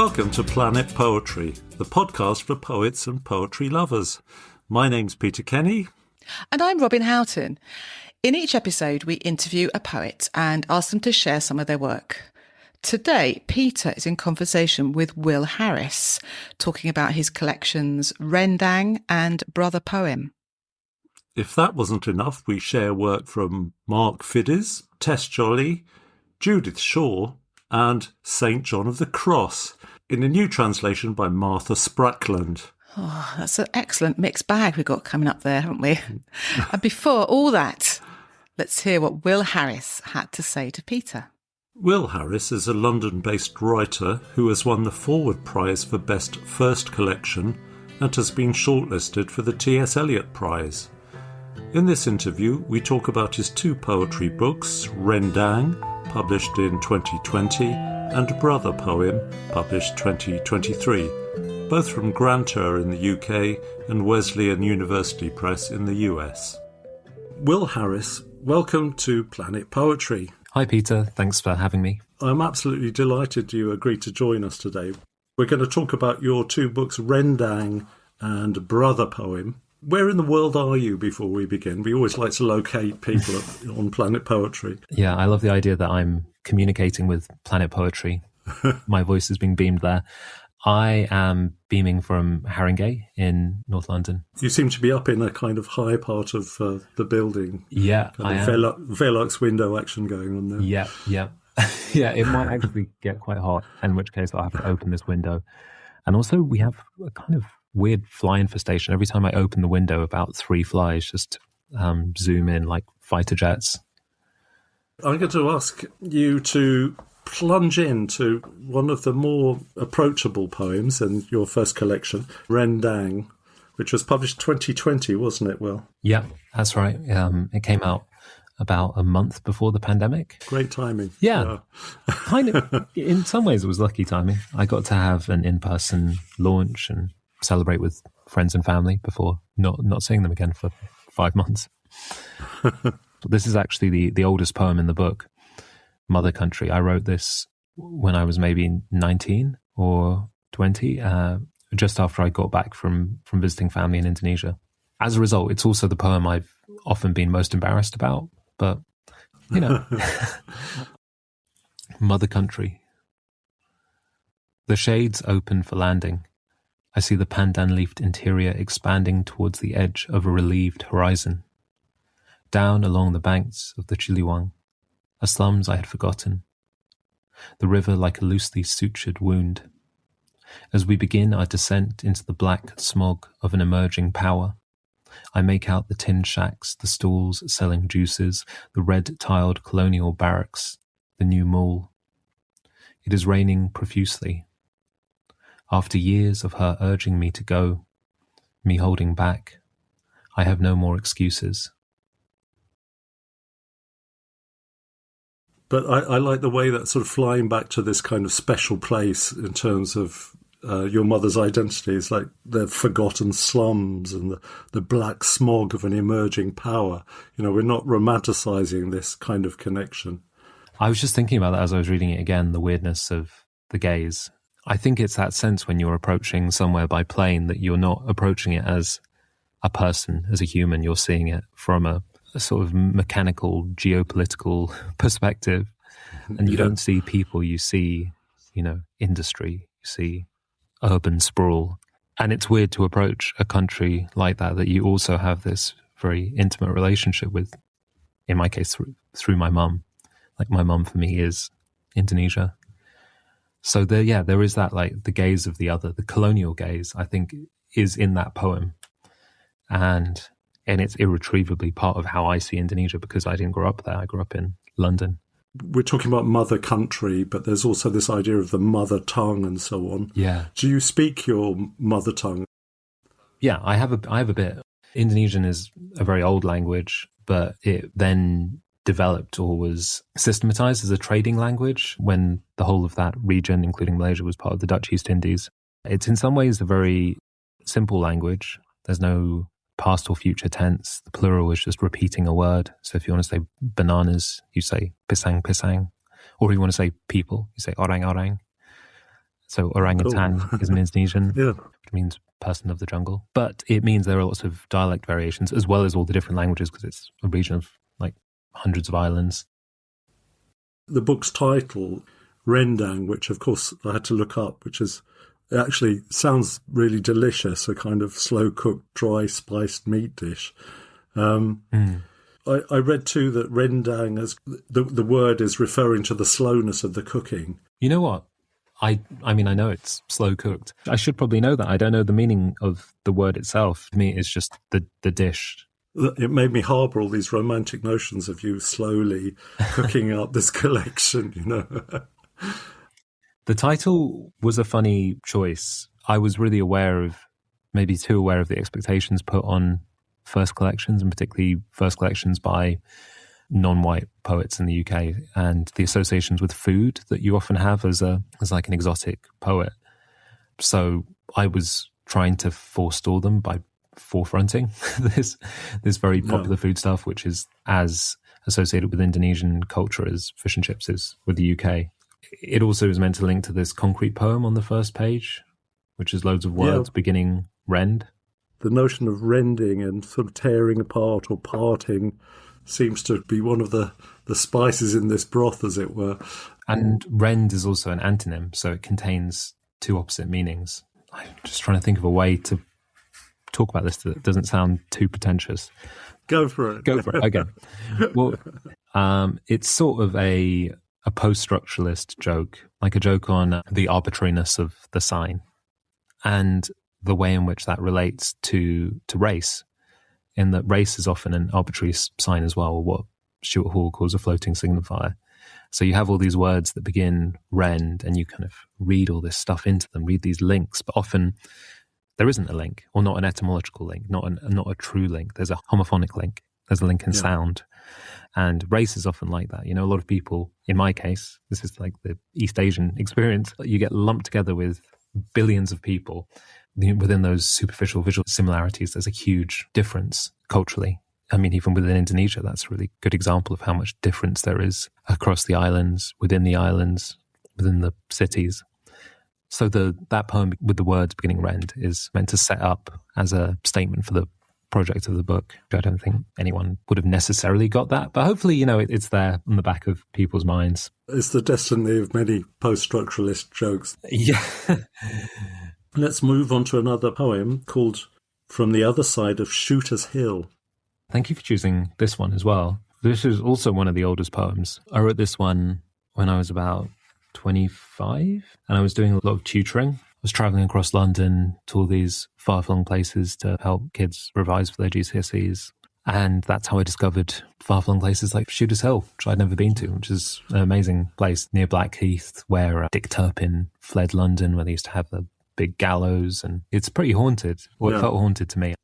Welcome to Planet Poetry, the podcast for poets and poetry lovers. My name's Peter Kenny. And I'm Robin Houghton. In each episode, we interview a poet and ask them to share some of their work. Today, Peter is in conversation with Will Harris, talking about his collections Rendang and Brother Poem. If that wasn't enough, we share work from Mark Fiddes, Tess Joly, Judith Shaw, and St. John of the Cross, in a new translation by Martha Sprackland. Oh, that's an excellent mixed bag we've got coming up there, haven't we? And before all that, let's hear what Will Harris had to say to Peter. Will Harris is a London-based writer who has won the Forward Prize for Best First Collection and has been shortlisted for the T.S. Eliot Prize. In this interview, we talk about his two poetry books, Rendang, published in 2020, and Brother Poem, published 2023, both from Grantor in the UK and Wesleyan University Press in the US. Will Harris, welcome to Planet Poetry. Hi Peter, thanks for having me. I'm absolutely delighted you agreed to join us today. We're going to talk about your two books, Rendang and Brother Poem. Where in the world are you before we begin? We always like to locate people on Planet Poetry. Yeah, I love the idea that I'm communicating with Planet Poetry. My voice is being beamed there. I am beaming from Haringey in North London. You seem to be up in a kind of high part of the building. Yeah, I am. Velux window action going on there. Yeah. Yeah, it might actually get quite hot, in which case I'll have to open this window. And also we have a kind of weird fly infestation. Every time I open the window, about 3 flies just zoom in like fighter jets. I'm going to ask you to plunge into one of the more approachable poems in your first collection, Rendang, which was published 2020, wasn't it, Will? Yeah, that's right. It came out about a month before the pandemic. Great timing. Yeah. Kind of. In some ways, it was lucky timing. I got to have an in-person launch and celebrate with friends and family before not seeing them again for 5 months. This is actually the oldest poem in the book, Mother Country. I wrote this when I was maybe 19 or 20, just after I got back from visiting family in Indonesia. As a result, it's also the poem I've often been most embarrassed about, but, you know. Mother Country. The shades open for landing. I see the pandan-leafed interior expanding towards the edge of a relieved horizon. Down along the banks of the Ciliwung, a slums I had forgotten. The river like a loosely sutured wound. As we begin our descent into the black smog of an emerging power, I make out the tin shacks, the stalls selling juices, the red-tiled colonial barracks, the new mall. It is raining profusely. After years of her urging me to go, me holding back, I have no more excuses. But I like the way that sort of flying back to this kind of special place in terms of your mother's identity. It's like the forgotten slums and the black smog of an emerging power. You know, we're not romanticising this kind of connection. I was just thinking about that as I was reading it again, the weirdness of the gaze. I think it's that sense when you're approaching somewhere by plane that you're not approaching it as a person, as a human. You're seeing it from a sort of mechanical, geopolitical perspective. And you don't see people, you see, industry, you see urban sprawl. And it's weird to approach a country like that you also have this very intimate relationship with, in my case, through my mum. Like my mum for me is Indonesia. So there is that, like, the gaze of the other, the colonial gaze, I think, is in that poem. And it's irretrievably part of how I see Indonesia because I didn't grow up there. I grew up in London. We're talking about mother country, but there's also this idea of the mother tongue and so on. Yeah. Do you speak your mother tongue? Yeah, I have a bit. Indonesian is a very old language, but it then developed or was systematized as a trading language when the whole of that region, including Malaysia, was part of the Dutch East Indies. It's in some ways a very simple language. There's no past or future tense. The plural is just repeating a word. So if you want to say bananas, you say pisang pisang. Or if you want to say people, you say orang orang. So orangutan is in Indonesian, Yeah. which means person of the jungle. But it means there are lots of dialect variations as well as all the different languages because it's a region of like hundreds of islands. The book's title, Rendang, which of course I had to look up, which is it actually sounds really delicious, a kind of slow-cooked, dry, spiced meat dish. I read too that rendang, as the word is referring to the slowness of the cooking. You know what? I mean, I know it's slow cooked. I should probably know that. I don't know the meaning of the word itself. To me, it's just the dish. It made me harbour all these romantic notions of you slowly cooking up this collection, you know. The title was a funny choice. I was really maybe too aware of the expectations put on first collections, and particularly first collections by non-white poets in the UK, and the associations with food that you often have as like an exotic poet. So I was trying to forestall them by forefronting this very popular food stuff, which is as associated with Indonesian culture as fish and chips is with the UK. It also is meant to link to this concrete poem on the first page, which is loads of words beginning rend. The notion of rending and sort of tearing apart or parting seems to be one of the spices in this broth, as it were. And rend is also an antonym, so it contains two opposite meanings. I'm just trying to think of a way to talk about this that doesn't sound too pretentious. Go for it. Go for it. Okay. Well, it's sort of a post-structuralist joke, like a joke on the arbitrariness of the sign and the way in which that relates to race, in that race is often an arbitrary sign as well, or what Stuart Hall calls a floating signifier. So you have all these words that begin rend, and you kind of read all this stuff into them, read these links, but often there isn't a link, or not an etymological link, not a true link. There's a homophonic link. There's a link in sound. And race is often like that. You know, a lot of people, in my case, this is like the East Asian experience, you get lumped together with billions of people. Within those superficial visual similarities, there's a huge difference culturally. I mean, even within Indonesia, that's a really good example of how much difference there is across the islands, within the cities. So that poem with the words beginning rend is meant to set up as a statement for the project of the book. I don't think anyone would have necessarily got that, but hopefully, you know, it's there on the back of people's minds. It's the destiny of many post-structuralist jokes. Yeah. Let's move on to another poem called From the Other Side of Shooter's Hill. Thank you for choosing this one as well. This is also one of the oldest poems. I wrote this one when I was about 25, and I was doing a lot of tutoring. I was travelling across London to all these far-flung places to help kids revise for their GCSEs. And that's how I discovered far-flung places like Shooter's Hill, which I'd never been to, which is an amazing place near Blackheath, where Dick Turpin fled London, where they used to have the big gallows, and it's pretty haunted, or it felt haunted to me.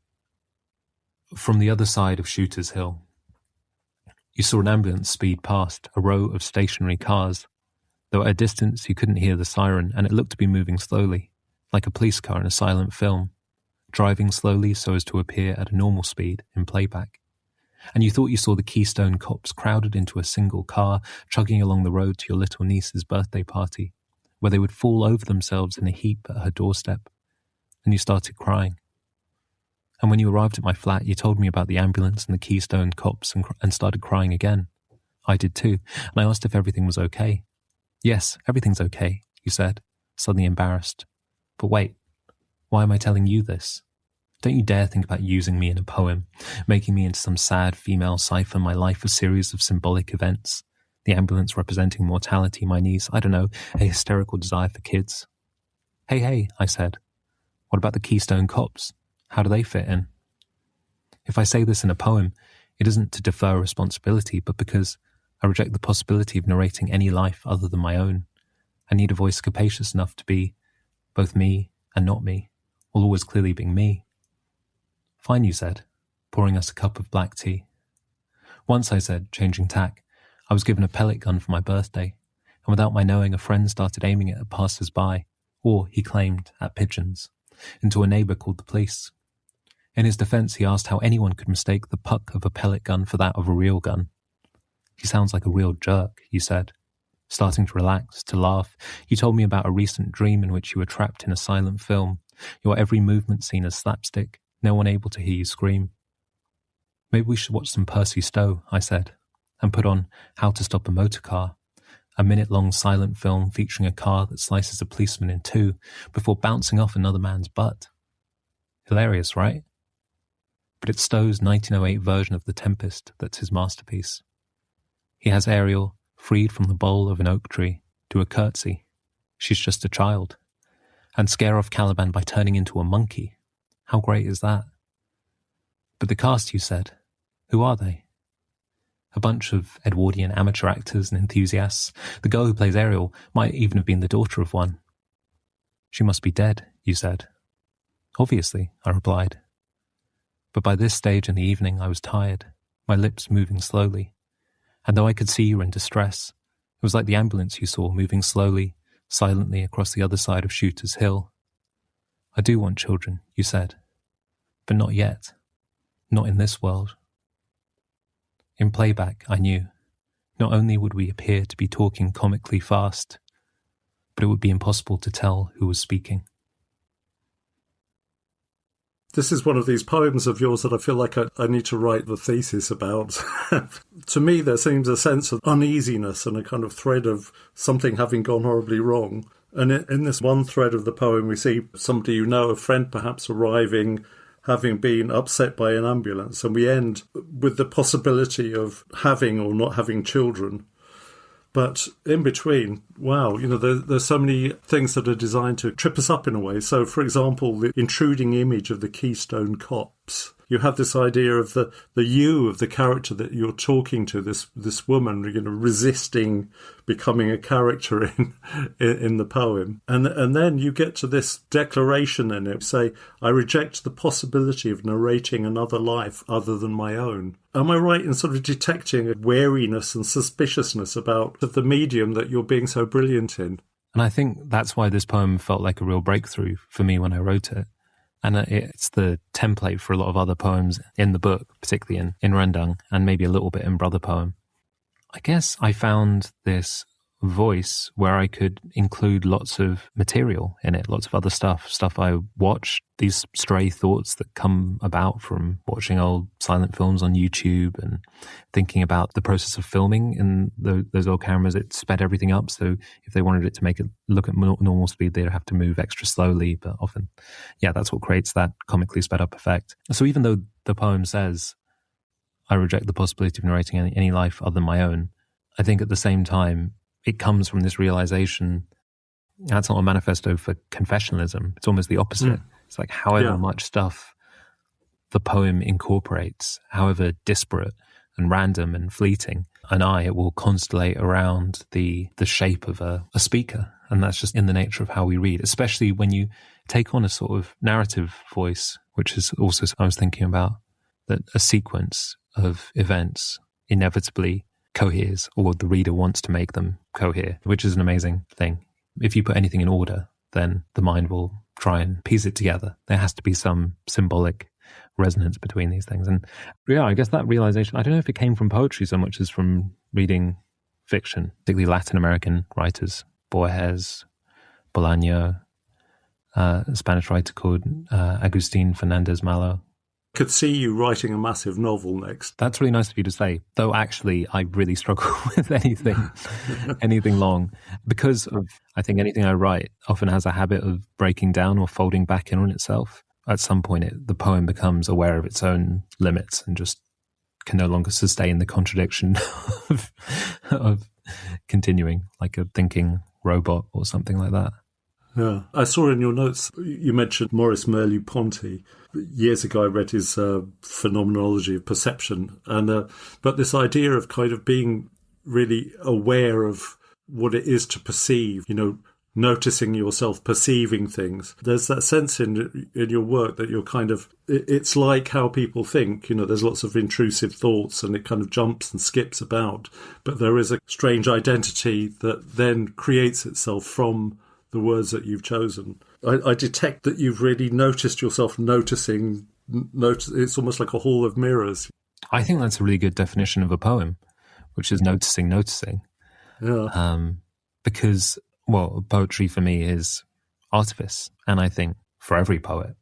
From the other side of Shooter's Hill, you saw an ambulance speed past a row of stationary cars. Though at a distance you couldn't hear the siren, and it looked to be moving slowly, like a police car in a silent film, driving slowly so as to appear at a normal speed in playback. And you thought you saw the Keystone Cops crowded into a single car, chugging along the road to your little niece's birthday party, where they would fall over themselves in a heap at her doorstep, and you started crying. And when you arrived at my flat, you told me about the ambulance and the Keystone Cops and started crying again. I did too, and I asked if everything was okay. Yes, everything's okay, you said, suddenly embarrassed. But wait, why am I telling you this? Don't you dare think about using me in a poem, making me into some sad female cipher, my life a series of symbolic events. The ambulance representing mortality, my niece, I don't know, a hysterical desire for kids. Hey, I said. What about the Keystone Cops? How do they fit in? If I say this in a poem, it isn't to defer responsibility, but because I reject the possibility of narrating any life other than my own. I need a voice capacious enough to be both me and not me, while always clearly being me. Fine, you said, pouring us a cup of black tea. Once, I said, changing tack, I was given a pellet gun for my birthday, and without my knowing, a friend started aiming it at passers-by, or, he claimed, at pigeons, into a neighbour called the police. In his defence, he asked how anyone could mistake the puck of a pellet gun for that of a real gun. He sounds like a real jerk, you said. starting to relax, to laugh. You told me about a recent dream in which you were trapped in a silent film, your every movement seen as slapstick, no one able to hear you scream. Maybe we should watch some Percy Stowe, I said, and put on How to Stop a Motor Car, a minute-long silent film featuring a car that slices a policeman in two before bouncing off another man's butt. Hilarious, right? But it's Stowe's 1908 version of The Tempest that's his masterpiece. He has Ariel, freed from the bole of an oak tree, do a curtsy. She's just a child. And scare off Caliban by turning into a monkey. How great is that? But the cast, you said, who are they? A bunch of Edwardian amateur actors and enthusiasts. The girl who plays Ariel might even have been the daughter of one. She must be dead, you said. Obviously, I replied. But by this stage in the evening I was tired, my lips moving slowly. And though I could see you were in distress, it was like the ambulance you saw moving slowly, silently across the other side of Shooter's Hill. I do want children, you said. But not yet. Not in this world. In playback, I knew, not only would we appear to be talking comically fast, but it would be impossible to tell who was speaking. This is one of these poems of yours that I feel like I need to write the thesis about. To me, there seems a sense of uneasiness and a kind of thread of something having gone horribly wrong. And in this one thread of the poem, we see somebody you know, a friend perhaps, arriving, having been upset by an ambulance. And we end with the possibility of having or not having children. But in between, wow, there's so many things that are designed to trip us up in a way. So, for example, the intruding image of the Keystone Cops. You have this idea of the you of the character that you're talking to, this woman, resisting becoming a character in the poem. And then you get to this declaration in it, say, I reject the possibility of narrating another life other than my own. Am I right in sort of detecting a wariness and suspiciousness about the medium that you're being so brilliant in? And I think that's why this poem felt like a real breakthrough for me when I wrote it. And it's the template for a lot of other poems in the book, particularly in Rendang, and maybe a little bit in Brother Poem. I guess I found this voice where I could include lots of material in it, lots of other stuff I watched, these stray thoughts that come about from watching old silent films on YouTube and thinking about the process of filming in those old cameras. It sped everything up, so if they wanted it to make it look at normal speed, they'd have to move extra slowly, but often, that's what creates that comically sped up effect. So even though the poem says, I reject the possibility of narrating any life other than my own, I think at the same time, it comes from this realization that's not a manifesto for confessionalism. It's almost the opposite. It's like however much stuff the poem incorporates, however disparate and random and fleeting, it will constellate around the shape of a speaker. And that's just in the nature of how we read, especially when you take on a sort of narrative voice, which is also, I was thinking about, that a sequence of events inevitably coheres, or the reader wants to make them cohere, which is an amazing thing. If you put anything in order, then the mind will try and piece it together. There has to be some symbolic resonance between these things. And I guess that realization, I don't know if it came from poetry so much as from reading fiction, particularly Latin American writers, Borges, Bolaño, a Spanish writer called Agustin Fernandez Malo. Could see you writing a massive novel next. That's really nice of you to say, though actually I really struggle with anything long, because of, I think anything I write often has a habit of breaking down or folding back in on itself. At some point the poem becomes aware of its own limits and just can no longer sustain the contradiction of continuing like a thinking robot or something like that. Yeah, I saw in your notes you mentioned Maurice Merleau-Ponty. Years ago, I read his Phenomenology of Perception, and but this idea of kind of being really aware of what it is to perceive, noticing yourself perceiving things. There's that sense in your work that you're kind of, it's like how people think. There's lots of intrusive thoughts, and it kind of jumps and skips about, but there is a strange identity that then creates itself from the words that you've chosen. I detect that you've really noticed yourself noticing. It's almost like a hall of mirrors. I think that's a really good definition of a poem, which is noticing. Yeah. Because, well, poetry for me is artifice. And I think for every poet,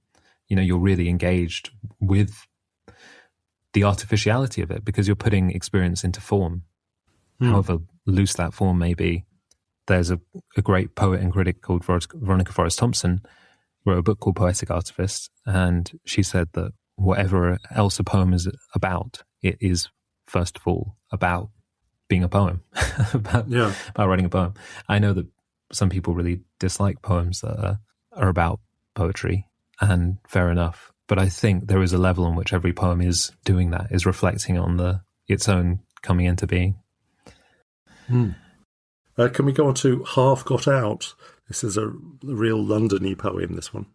you're really engaged with the artificiality of it because you're putting experience into form, however loose that form may be. There's a great poet and critic called Veronica Forrest Thompson, wrote a book called Poetic Artifice, and she said that whatever else a poem is about, it is first of all about being a poem, about writing a poem. I know that some people really dislike poems that are about poetry, and fair enough. But I think there is a level on which every poem is doing that, is reflecting on its own coming into being. Can we go on to Half Got Out? This is a real London-y poem, this one.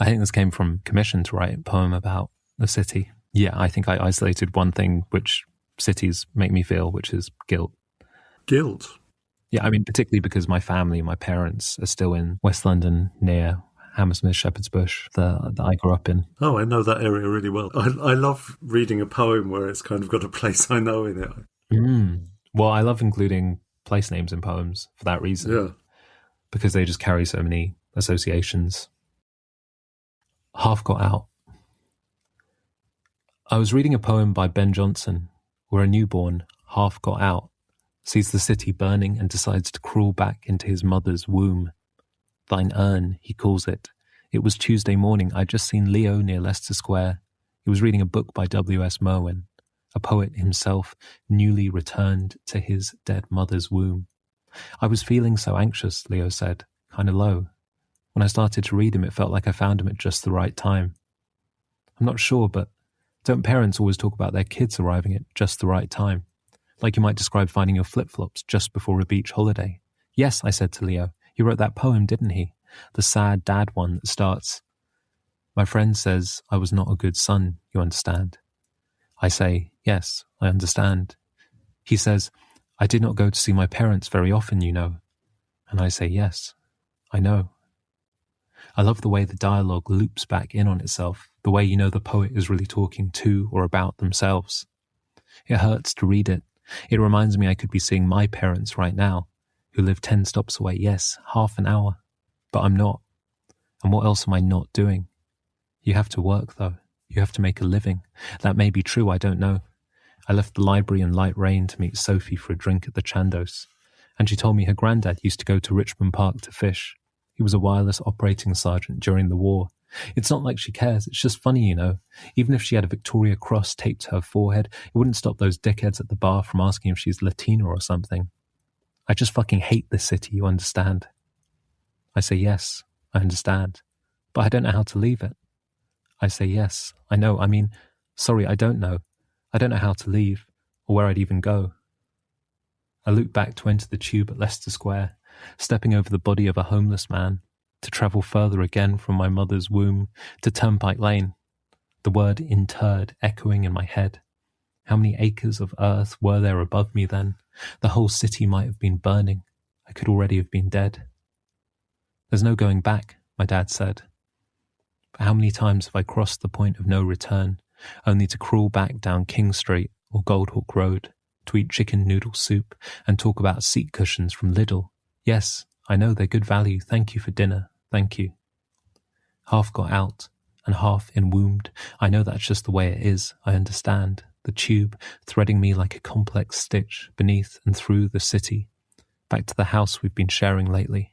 I think this came from commission to write a poem about the city. Yeah, I think I isolated one thing which cities make me feel, which is guilt. Guilt? Yeah, I mean, particularly because my family, my parents are still in West London near Hammersmith, Shepherd's Bush, that I grew up in. Oh, I know that area really well. I love reading a poem where it's kind of got a place I know in it. Well, I love including place names in poems for that reason. Yeah. Because they just carry so many associations. Half Got Out. I was reading a poem by Ben Jonson where a newborn, half got out, sees the city burning and decides to crawl back into his mother's womb. Thine urn, he calls it. It was Tuesday morning. I'd just seen Leo near Leicester Square. He was reading a book by W.S. Merwin, a poet himself, newly returned to his dead mother's womb. I was feeling so anxious, Leo said, kind of low. When I started to read him, it felt like I found him at just the right time. I'm not sure, but don't parents always talk about their kids arriving at just the right time? Like you might describe finding your flip-flops just before a beach holiday. Yes, I said to Leo. He wrote that poem, didn't he? The sad dad one that starts, my friend says I was not a good son, you understand? I say, yes, I understand. He says, I did not go to see my parents very often, you know. And I say, yes, I know. I love the way the dialogue loops back in on itself, the way the poet is really talking to or about themselves. It hurts to read it. It reminds me I could be seeing my parents right now, who live 10 stops away, yes, half an hour. But I'm not. And what else am I not doing? You have to work, though. You have to make a living. That may be true, I don't know. I left the library in light rain to meet Sophie for a drink at the Chandos, and she told me her granddad used to go to Richmond Park to fish. He was a wireless operating sergeant during the war. It's not like she cares, it's just funny, Even if she had a Victoria Cross taped to her forehead, it wouldn't stop those dickheads at the bar from asking if she's Latina or something. I just fucking hate this city, you understand? I say yes, I understand, but I don't know how to leave it. I say yes, I know, sorry, I don't know. I don't know how to leave, or where I'd even go. I loop back to enter the tube at Leicester Square, stepping over the body of a homeless man, to travel further again from my mother's womb to Turnpike Lane, the word interred echoing in my head. How many acres of earth were there above me then? The whole city might have been burning. I could already have been dead. There's no going back, my dad said. But how many times have I crossed the point of no return, only to crawl back down King Street or Goldhawk Road, to eat chicken noodle soup and talk about seat cushions from Lidl? Yes, I know they're good value. Thank you for dinner. Thank you. Half got out and half enwombed. I know that's just the way it is. I understand. The tube threading me like a complex stitch beneath and through the city, back to the house we've been sharing lately.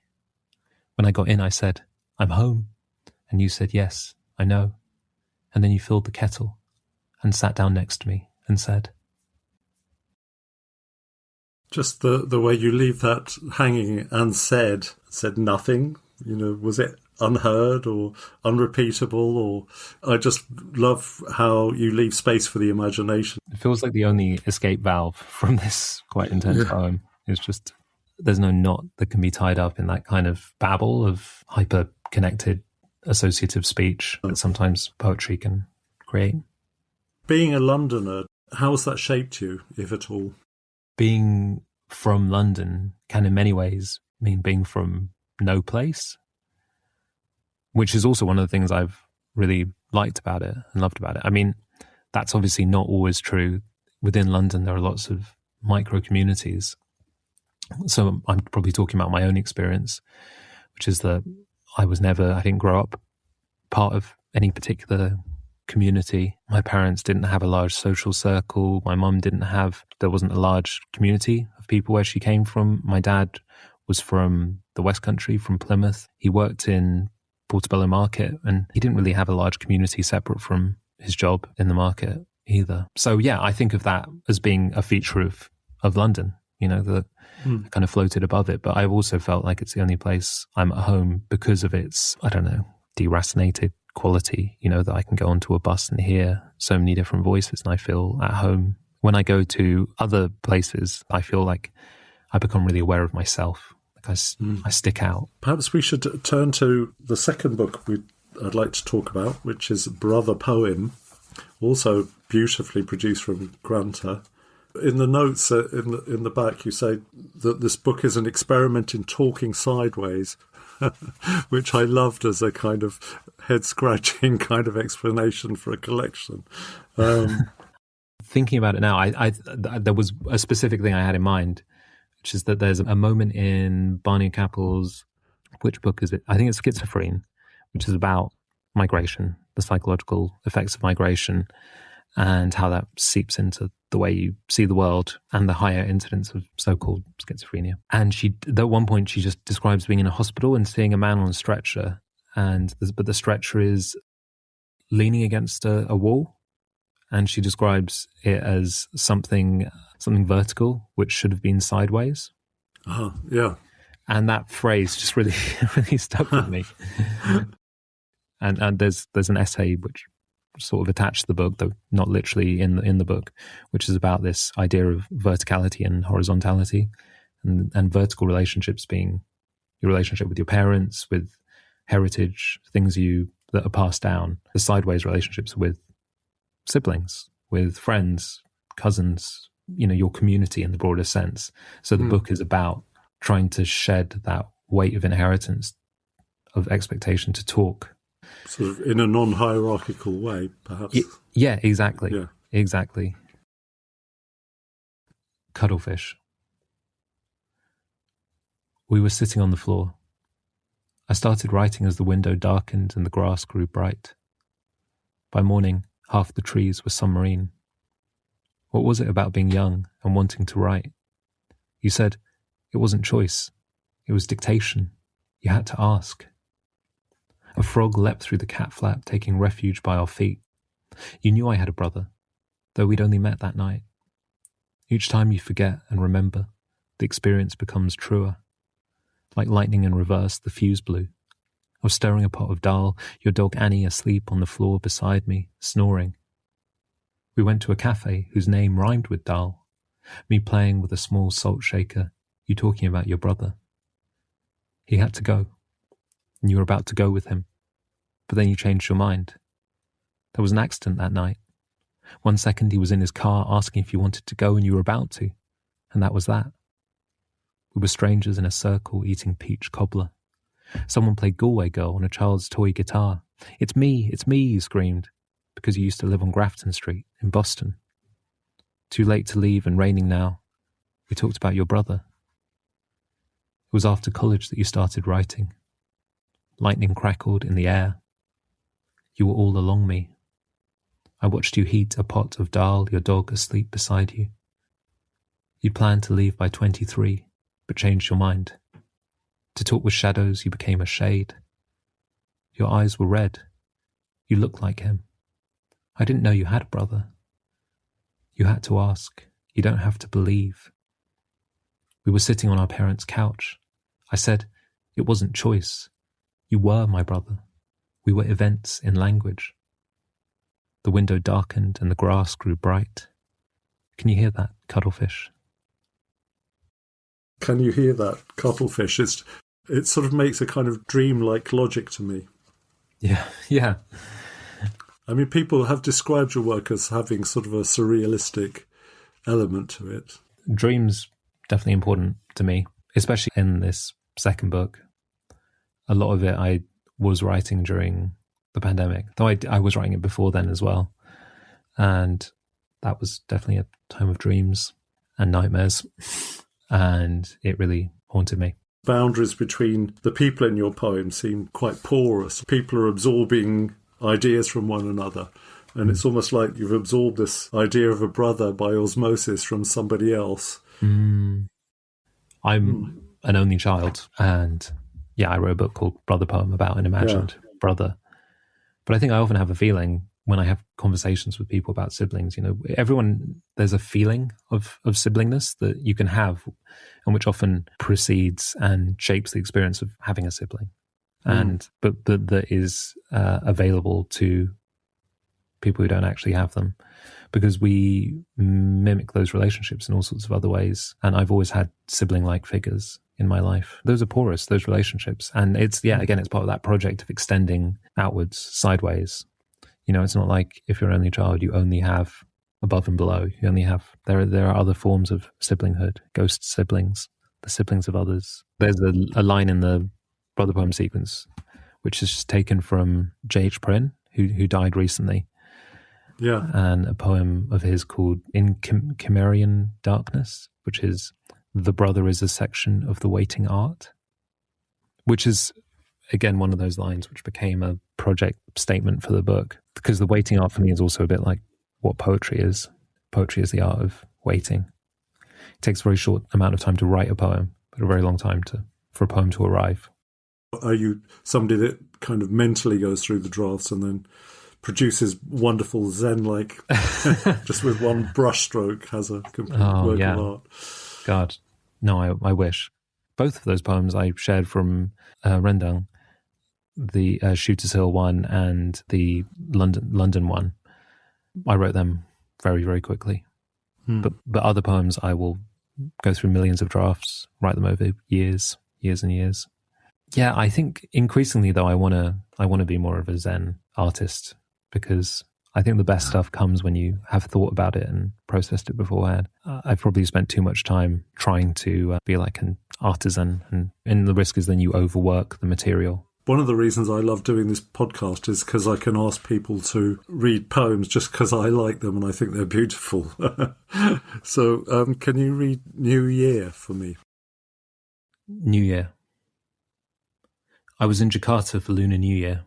When I got in, I said, I'm home. And you said, yes, I know. And then you filled the kettle and sat down next to me and said... Just the way you leave that hanging and said nothing, was it unheard or unrepeatable? Or I just love how you leave space for the imagination. It feels like the only escape valve from this quite intense poem is just there's no knot that can be tied up in that kind of babble of hyper-connected associative speech that sometimes poetry can create. Being a Londoner, how has that shaped you, if at all? Being from London can in many ways mean being from no place, which is also one of the things I've really liked about it and loved about it. That's obviously not always true. Within London, there are lots of micro communities. So I'm probably talking about my own experience, which is that I didn't grow up part of any particular community. My parents didn't have a large social circle. My mum there wasn't a large community of people where she came from. My dad was from the West Country, from Plymouth. He worked in Portobello Market, and he didn't really have a large community separate from his job in the market either. So yeah, I think of that as being a feature of London, that kind of floated above it. But I've also felt like it's the only place I'm at home because of its, I don't know, deracinated quality, that I can go onto a bus and hear so many different voices and I feel at home. When I go to other places, I feel like I become really aware of myself. Like I stick out. Perhaps we should turn to the second book I'd like to talk about, which is Brother Poem, also beautifully produced from Granta. In the notes in the back, you say that this book is an experiment in talking sideways, which I loved as a kind of head-scratching kind of explanation for a collection. Thinking about it now, I there was a specific thing I had in mind, which is that there's a moment in Barney Capel's, which book is it? I think it's Schizophrene, which is about migration, the psychological effects of migration, and how that seeps into the way you see the world and the higher incidence of so-called schizophrenia. And at one point, she just describes being in a hospital and seeing a man on a stretcher, but the stretcher is leaning against a wall, and she describes it as something vertical, which should have been sideways. Yeah. And that phrase just really, really stuck with me. And there's an essay which sort of attached to the book, though not literally in the book, which is about this idea of verticality and horizontality, and vertical relationships being your relationship with your parents, with heritage, things that are passed down. The sideways relationships with siblings, with friends, cousins, your community in the broader sense. So the book is about trying to shed that weight of inheritance, of expectation to talk. Sort of in a non-hierarchical way, perhaps. Yeah, exactly. Yeah. Exactly. Cuttlefish. We were sitting on the floor. I started writing as the window darkened and the grass grew bright. By morning, half the trees were submarine. What was it about being young and wanting to write? You said it wasn't choice. It was dictation. You had to ask. A frog leapt through the cat flap, taking refuge by our feet. You knew I had a brother, though we'd only met that night. Each time you forget and remember, the experience becomes truer. Like lightning in reverse, the fuse blew. I was stirring a pot of dal, your dog Annie asleep on the floor beside me, snoring. We went to a cafe whose name rhymed with dal. Me playing with a small salt shaker, you talking about your brother. He had to go, and you were about to go with him. But then you changed your mind. There was an accident that night. 1 second he was in his car asking if you wanted to go and you were about to, and that was that. We were strangers in a circle eating peach cobbler. Someone played Galway Girl on a child's toy guitar. It's me, you screamed, because you used to live on Grafton Street in Boston. Too late to leave and raining now. We talked about your brother. It was after college that you started writing. Lightning crackled in the air. You were all along me. I watched you heat a pot of dal, your dog asleep beside you. You'd planned to leave by 23, but changed your mind. To talk with shadows, you became a shade. Your eyes were red. You looked like him. I didn't know you had a brother. You had to ask. You don't have to believe. We were sitting on our parents' couch. I said, it wasn't choice. You were my brother. We were events in language. The window darkened and the grass grew bright. Can you hear that, Cuttlefish? Can you hear that, Cuttlefish? It sort of makes a kind of dreamlike logic to me. Yeah. I mean, people have described your work as having sort of a surrealistic element to it. Dreams definitely important to me, especially in this second book. A lot of it I was writing during the pandemic, though I was writing it before then as well. And that was definitely a time of dreams and nightmares. and it really haunted me. Boundaries between the people in your poem seem quite porous. People are absorbing ideas from one another, and it's almost like you've absorbed this idea of a brother by osmosis from somebody else. I'm an only child, and I wrote a book called Brother Poem about an imagined brother. But I think I often have a feeling when I have conversations with people about siblings, there's a feeling of siblingness that you can have, and which often precedes and shapes the experience of having a sibling, but that is available to people who don't actually have them, because we mimic those relationships in all sorts of other ways. And I've always had sibling-like figures in my life. Those are porous, those relationships. And it's part of that project of extending outwards, sideways. It's not like if you're an only child, you only have above and below. You only have, there are other forms of siblinghood, ghost siblings, the siblings of others. There's a line in the Brother Poem sequence, which is just taken from J.H. Prynne, who died recently. Yeah. And a poem of his called In Cimmerian Darkness, which is, the brother is a section of the waiting art, which is, again, one of those lines which became a project statement for the book, because the waiting art for me is also a bit like what poetry is. Poetry is the art of waiting. It takes a very short amount of time to write a poem, but a very long time for a poem to arrive. Are you somebody that kind of mentally goes through the drafts and then produces wonderful Zen-like, just with one brushstroke, has a complete work of art? God, no, I wish. Both of those poems I shared from Rendang, the Shooters Hill one and the London one. I wrote them very, very quickly. But other poems, I will go through millions of drafts, write them over years and years. Yeah, I think increasingly though, I want to be more of a Zen artist, because I think the best stuff comes when you have thought about it and processed it beforehand. I've probably spent too much time trying to be like an artisan, and the risk is then you overwork the material. One of the reasons I love doing this podcast is because I can ask people to read poems just because I like them and I think they're beautiful. So can you read New Year for me? New Year. I was in Jakarta for Lunar New Year.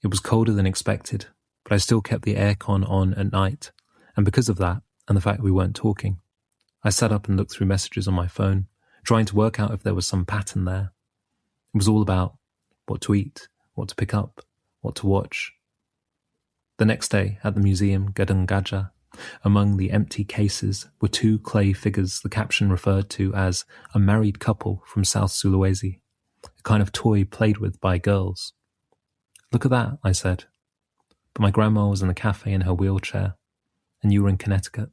It was colder than expected, but I still kept the aircon on at night, and because of that, and the fact we weren't talking, I sat up and looked through messages on my phone, trying to work out if there was some pattern there. It was all about what to eat, what to pick up, what to watch. The next day, at the museum Gadang Gajah, among the empty cases were two clay figures the caption referred to as a married couple from South Sulawesi, a kind of toy played with by girls. Look at that, I said. But my grandma was in the cafe in her wheelchair, and you were in Connecticut.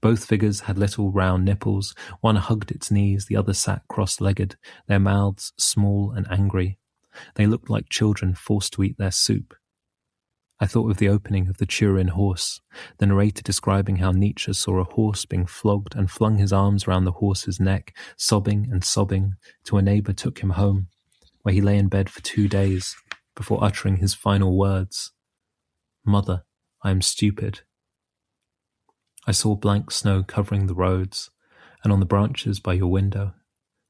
Both figures had little round nipples. One hugged its knees, the other sat cross-legged, their mouths small and angry. They looked like children forced to eat their soup. I thought of the opening of the Turin horse, the narrator describing how Nietzsche saw a horse being flogged and flung his arms round the horse's neck, sobbing and sobbing, till a neighbour took him home, where he lay in bed for 2 days before uttering his final words. Mother, I am stupid. I saw blank snow covering the roads and on the branches by your window,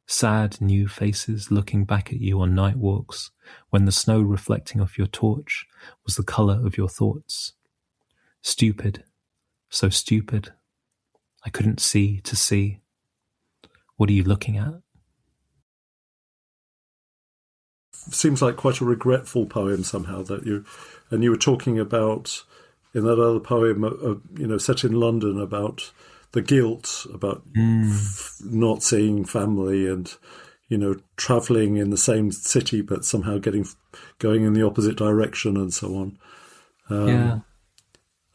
sad new faces looking back at you on night walks when the snow reflecting off your torch was the colour of your thoughts. Stupid, so stupid. I couldn't see to see. What are you looking at? Seems like quite a regretful poem somehow that you were talking about in that other poem, set in London, about the guilt, about not seeing family and, travelling in the same city but somehow going in the opposite direction and so on.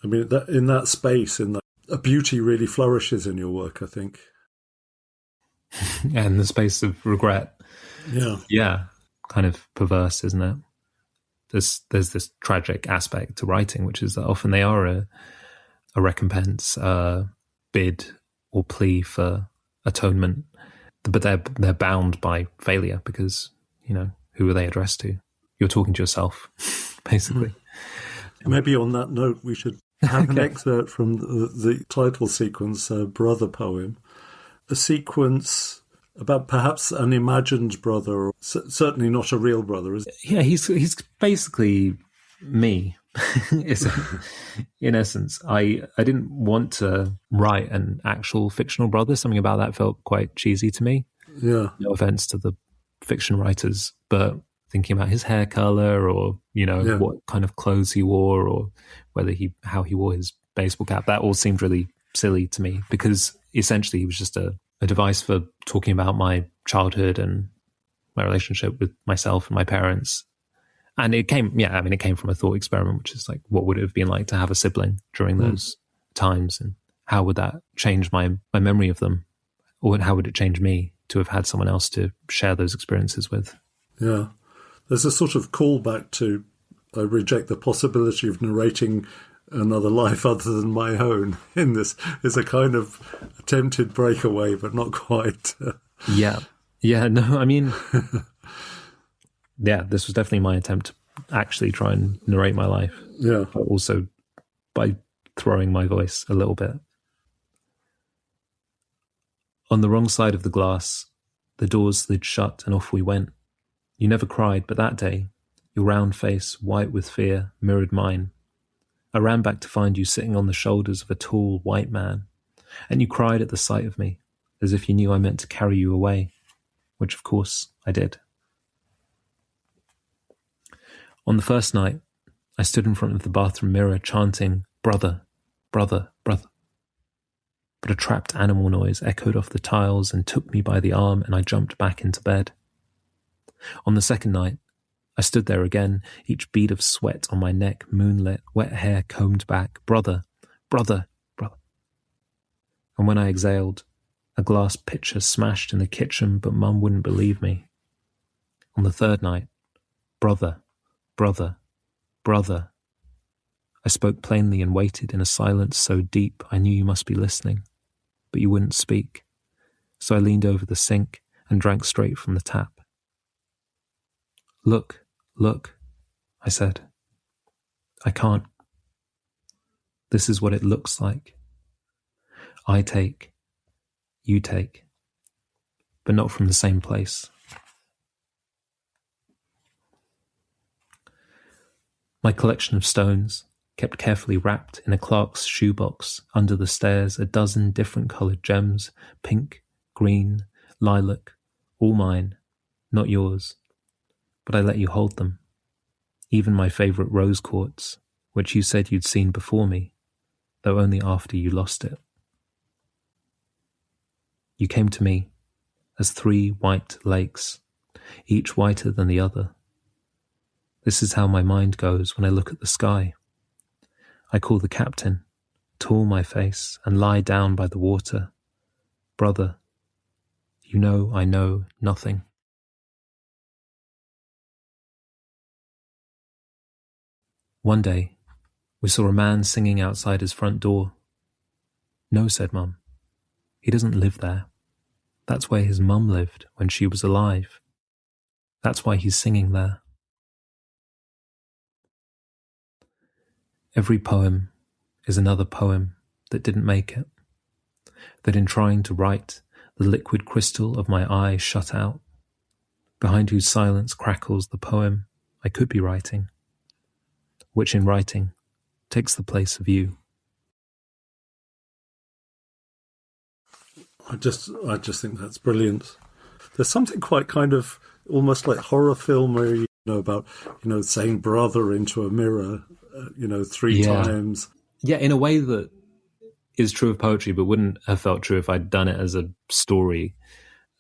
I mean, that in that space, a beauty really flourishes in your work, I think. Yeah, in the space of regret. Yeah. Kind of perverse, isn't it? There's this tragic aspect to writing, which is that often they are a recompense, a bid or plea for atonement, but they're bound by failure because, who are they addressed to? You're talking to yourself, basically. Maybe on that note, we should have an excerpt from the title sequence, Brother Poem. a sequence about perhaps an imagined brother, or certainly not a real brother. Yeah, he's basically me. In essence, I didn't want to write an actual fictional brother. Something about that felt quite cheesy to me. Yeah. No offense to the fiction writers, but thinking about his hair color, or what kind of clothes he wore, or how he wore his baseball cap, that all seemed really silly to me, because essentially he was just a device for talking about my childhood and my relationship with myself and my parents. And it came from a thought experiment, which is like, what would it have been like to have a sibling during those times, and how would that change my memory of them, or how would it change me to have had someone else to share those experiences with? Yeah, there's a sort of callback to, I reject the possibility of narrating another life other than my own in this. Is a kind of attempted breakaway, but not quite. Yeah, no, I mean, yeah, this was definitely my attempt to actually try and narrate my life. Yeah, but also by throwing my voice a little bit. On the wrong side of the glass, the doors slid shut and off we went. You never cried, but that day, your round face, white with fear, mirrored mine. I ran back to find you sitting on the shoulders of a tall, white man, and you cried at the sight of me, as if you knew I meant to carry you away, which of course I did. On the first night, I stood in front of the bathroom mirror chanting, "Brother, brother, brother." But a trapped animal noise echoed off the tiles and took me by the arm, and I jumped back into bed. On the second night, I stood there again, each bead of sweat on my neck, moonlit, wet hair combed back. "Brother, brother, brother." And when I exhaled, a glass pitcher smashed in the kitchen, but Mum wouldn't believe me. On the third night, "Brother, brother, brother." I spoke plainly and waited in a silence so deep I knew you must be listening, but you wouldn't speak. So I leaned over the sink and drank straight from the tap. "Look, look," I said. "I can't. This is what it looks like. I take, you take, but not from the same place." My collection of stones, kept carefully wrapped in a Clark's shoebox under the stairs, a dozen different coloured gems, pink, green, lilac, all mine, not yours. But I let you hold them. Even my favourite rose quartz, which you said you'd seen before me, though only after you lost it. You came to me as 3 white lakes, each whiter than the other. This is how my mind goes when I look at the sky. I call the captain, tall my face, and lie down by the water. "Brother, you know I know nothing." One day, we saw a man singing outside his front door. "No," said Mum. "He doesn't live there. That's where his mum lived when she was alive. That's why he's singing there." Every poem is another poem that didn't make it, that in trying to write, the liquid crystal of my eye shut out, behind whose silence crackles the poem I could be writing, which in writing takes the place of you. I just think that's brilliant. There's something quite kind of almost like horror filmy, about, saying brother into a mirror, 3 times. Yeah, in a way that is true of poetry, but wouldn't have felt true if I'd done it as a story,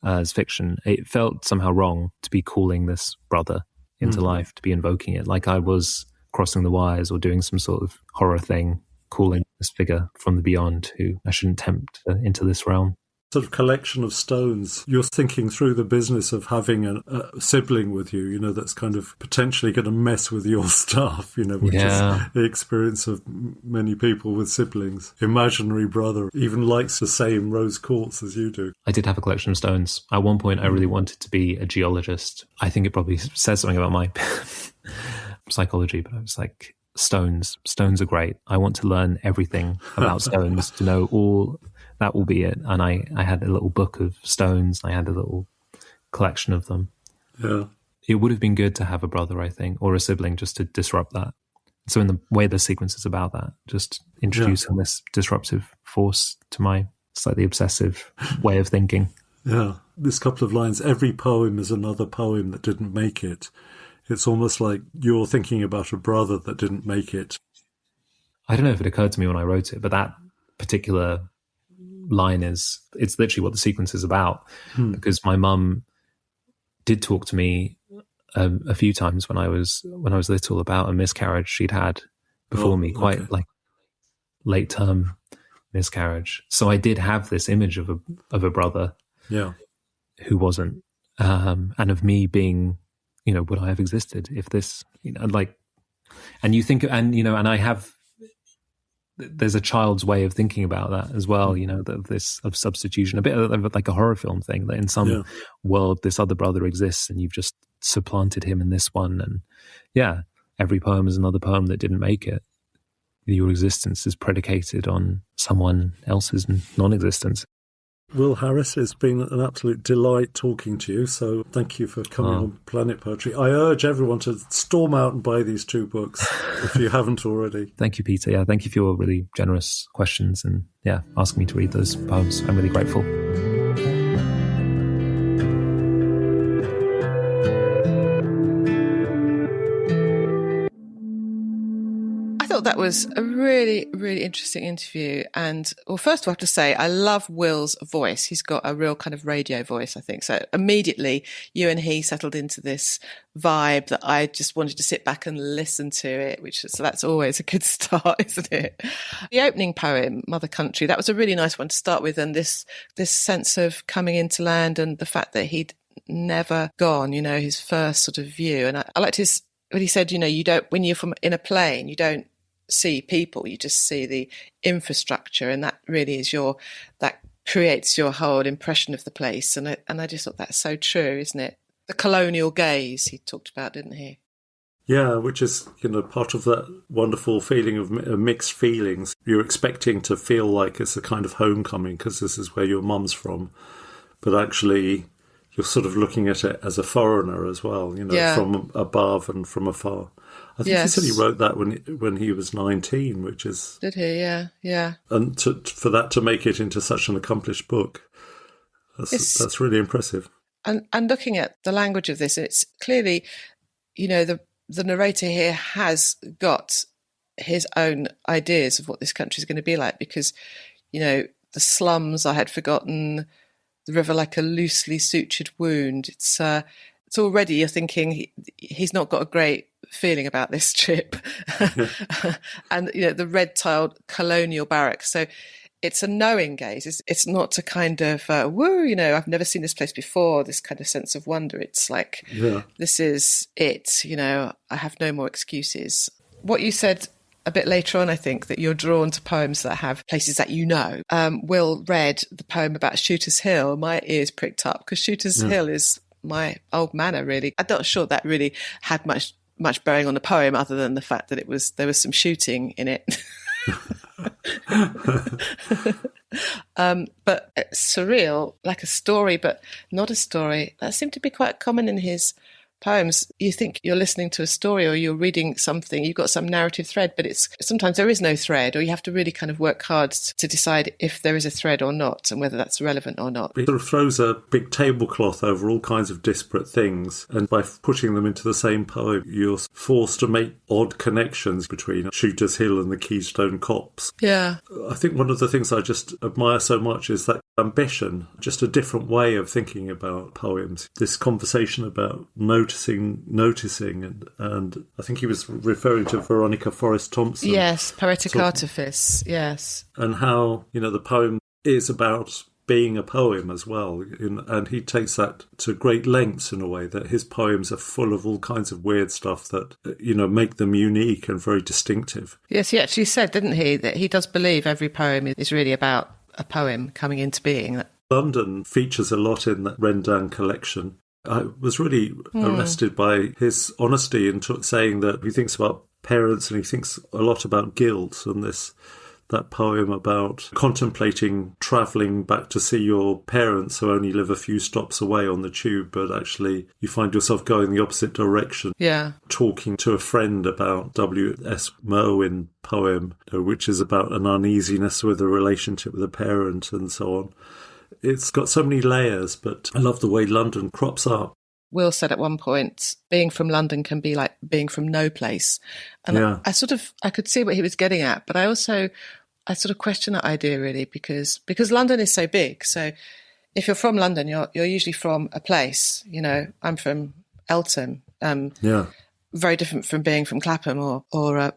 as fiction. It felt somehow wrong to be calling this brother into life, to be invoking it, like I was crossing the wires or doing some sort of horror thing, calling this figure from the beyond who I shouldn't tempt into this realm. Sort of collection of stones. You're thinking through the business of having a sibling with you, that's kind of potentially going to mess with your stuff, which is the experience of many people with siblings. Imaginary brother even likes the same rose quartz as you do. I did have a collection of stones. At one point, I really wanted to be a geologist. I think it probably says something about my psychology, but I was like, stones are great. I want to learn everything about stones, to know all that will be it. And I had a little book of stones. I had a little collection of them. Yeah. It would have been good to have a brother, I think, or a sibling, just to disrupt that. So in the way the sequence is about that, just introducing this disruptive force to my slightly obsessive way of thinking. Yeah. This couple of lines, every poem is another poem that didn't make it. It's almost like you're thinking about a brother that didn't make it. I don't know if it occurred to me when I wrote it, but that particular line it's literally what the sequence is about. Because my mum did talk to me a few times when I was little about a miscarriage she'd had before me, quite like late term miscarriage. So I did have this image of a brother, who wasn't, and of me being, would I have existed if this, and you think, and I have. There's a child's way of thinking about that as well, of substitution, a bit of like a horror film thing, that in some world this other brother exists and you've just supplanted him in this one. And every poem is another poem that didn't make it. Your existence is predicated on someone else's non-existence. Will Harris, it's been an absolute delight talking to you, so thank you for coming on Planet Poetry. I urge everyone to storm out and buy these 2 books if you haven't already. Thank you, Peter. Yeah, thank you for your really generous questions and asking me to read those poems. I'm really grateful. That was a really, really interesting interview. And well, first of all, I have to say, I love Will's voice. He's got a real kind of radio voice, I think. So immediately you and he settled into this vibe that I just wanted to sit back and listen to it, so that's always a good start, isn't it? The opening poem, Mother Country, that was a really nice one to start with. And this sense of coming into land and the fact that he'd never gone, his first sort of view. And I liked what he said, you don't, when you're in a plane, you don't see people, you just see the infrastructure, and that really is that creates your whole impression of the place. And I just thought that's so true, isn't it? The colonial gaze he talked about, didn't he? Yeah, which is, part of that wonderful feeling of mixed feelings. You're expecting to feel like it's a kind of homecoming because this is where your mum's from, but actually you're sort of looking at it as a foreigner as well, from above and from afar. I think he said he wrote that when he was 19, which is... Did he? Yeah. And for that to make it into such an accomplished book, that's really impressive. And looking at the language of this, it's clearly, the narrator here has got his own ideas of what this country is going to be like, because, the slums I had forgotten, the river like a loosely sutured wound. It's already you're thinking he's not got a great feeling about this trip. And the red tiled colonial barracks, so it's a knowing gaze. It's not a kind of woo, I've never seen this place before, this kind of sense of wonder. It's like this is it, I have no more excuses. What you said a bit later on, I think, that you're drawn to poems that have places that Will read the poem about Shooter's Hill. My ears pricked up because Shooter's Hill is my old manor, really. I'm not sure that really had much bearing on the poem, other than the fact that there was some shooting in it. But it's surreal, like a story, but not a story. That seemed to be quite common in his poems. You think you're listening to a story or you're reading something, you've got some narrative thread, but sometimes there is no thread, or you have to really kind of work hard to decide if there is a thread or not, and whether that's relevant or not. It sort of throws a big tablecloth over all kinds of disparate things, and by putting them into the same poem, you're forced to make odd connections between Shooter's Hill and the Keystone Copse. Yeah. I think one of the things I just admire so much is that ambition, just a different way of thinking about poems. This conversation about noticing, and I think he was referring to Veronica Forrest Thompson. Yes, Poetic Artifice, yes. And how, the poem is about being a poem as well. And he takes that to great lengths in a way, that his poems are full of all kinds of weird stuff that, make them unique and very distinctive. Yes, he actually said, didn't he, that he does believe every poem is really about a poem coming into being. London features a lot in that Rendang collection. I was really arrested by his honesty in saying that he thinks about parents and he thinks a lot about guilt and this that poem about contemplating travelling back to see your parents who only live a few stops away on the tube, but actually you find yourself going the opposite direction. Yeah. Talking to a friend about W.S. Merwin poem, which is about an uneasiness with a relationship with a parent and so on. It's got so many layers, but I love the way London crops up. Will said at one point, being from London can be like being from no place. And Yeah. I could see what he was getting at, but I sort of question that idea really because London is so big. So if you're from London, you're usually from a place. You know, I'm from Eltham. Yeah. Very different from being from Clapham or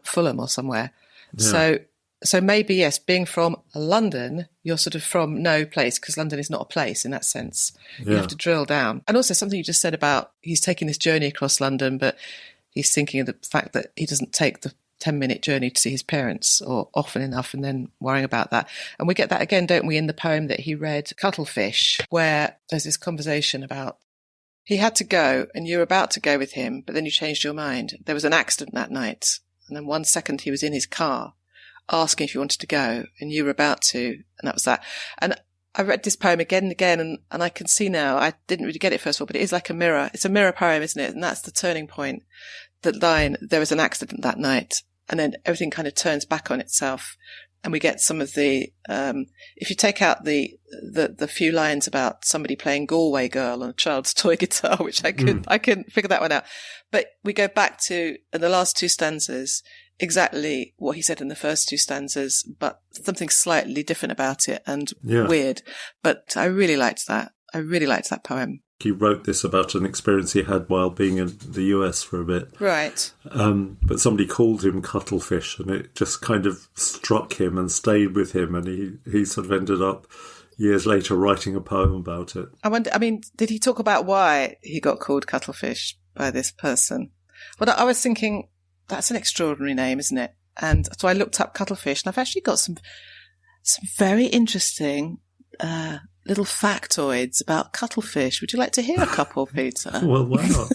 Fulham or somewhere. Yeah. So maybe, yes, being from London, you're sort of from no place because London is not a place in that sense. You have to drill down. And also something you just said about he's taking this journey across London, but he's thinking of the fact that he doesn't take the 10-minute journey to see his parents or often enough and then worrying about that. And we get that again, don't we, in the poem that he read, Cuttlefish, where there's this conversation about he had to go and you were about to go with him, but then you changed your mind. There was an accident that night. And then 1 second he was in his car asking if you wanted to go and you were about to, and that was that. And I read this poem again and again and I can see now, I didn't really get it first of all, but it is like a mirror. It's a mirror poem, isn't it? And that's the turning point. That line, there was an accident that night, and then everything kind of turns back on itself. And we get some of the, if you take out the few lines about somebody playing Galway Girl on a child's toy guitar, which I couldn't figure that one out. But we go back to, in the last two stanzas, exactly what he said in the first two stanzas, but something slightly different about it and weird. But I really liked that. I really liked that poem. He wrote this about an experience he had while being in the US for a bit. Right. But somebody called him Cuttlefish and it just kind of struck him and stayed with him. And he sort of ended up years later writing a poem about it. I wonder, did he talk about why he got called Cuttlefish by this person? Well, I was thinking, that's an extraordinary name, isn't it? And so I looked up Cuttlefish and I've actually got some very interesting little factoids about cuttlefish. Would you like to hear a couple, Peter? Well, why not?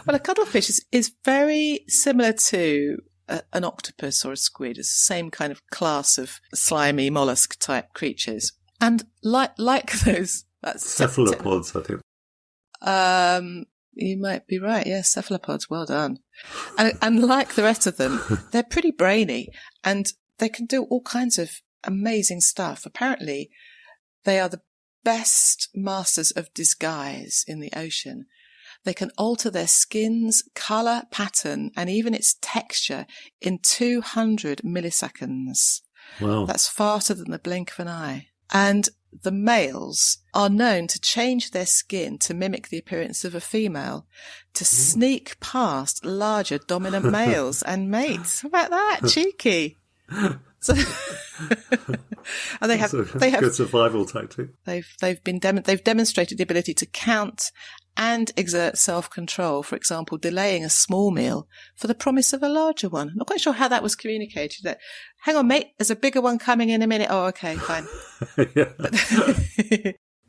Well, a cuttlefish is very similar to an octopus or a squid. It's the same kind of class of slimy mollusk type creatures. And like those... That's cephalopods, I think. You might be right. Yes, cephalopods. Well done. And like the rest of them, they're pretty brainy and they can do all kinds of amazing stuff. Apparently, they are the best masters of disguise in the ocean. They can alter their skin's colour, pattern, and even its texture in 200 milliseconds. Wow. That's faster than the blink of an eye. And the males are known to change their skin to mimic the appearance of a female, to sneak past larger dominant males and mates. How about that? Cheeky. So, and they have good survival tactic. They've demonstrated the ability to count and exert self-control. For example, delaying a small meal for the promise of a larger one. I'm not quite sure how that was communicated. That, hang on, mate, there's a bigger one coming in a minute. Oh, okay, fine.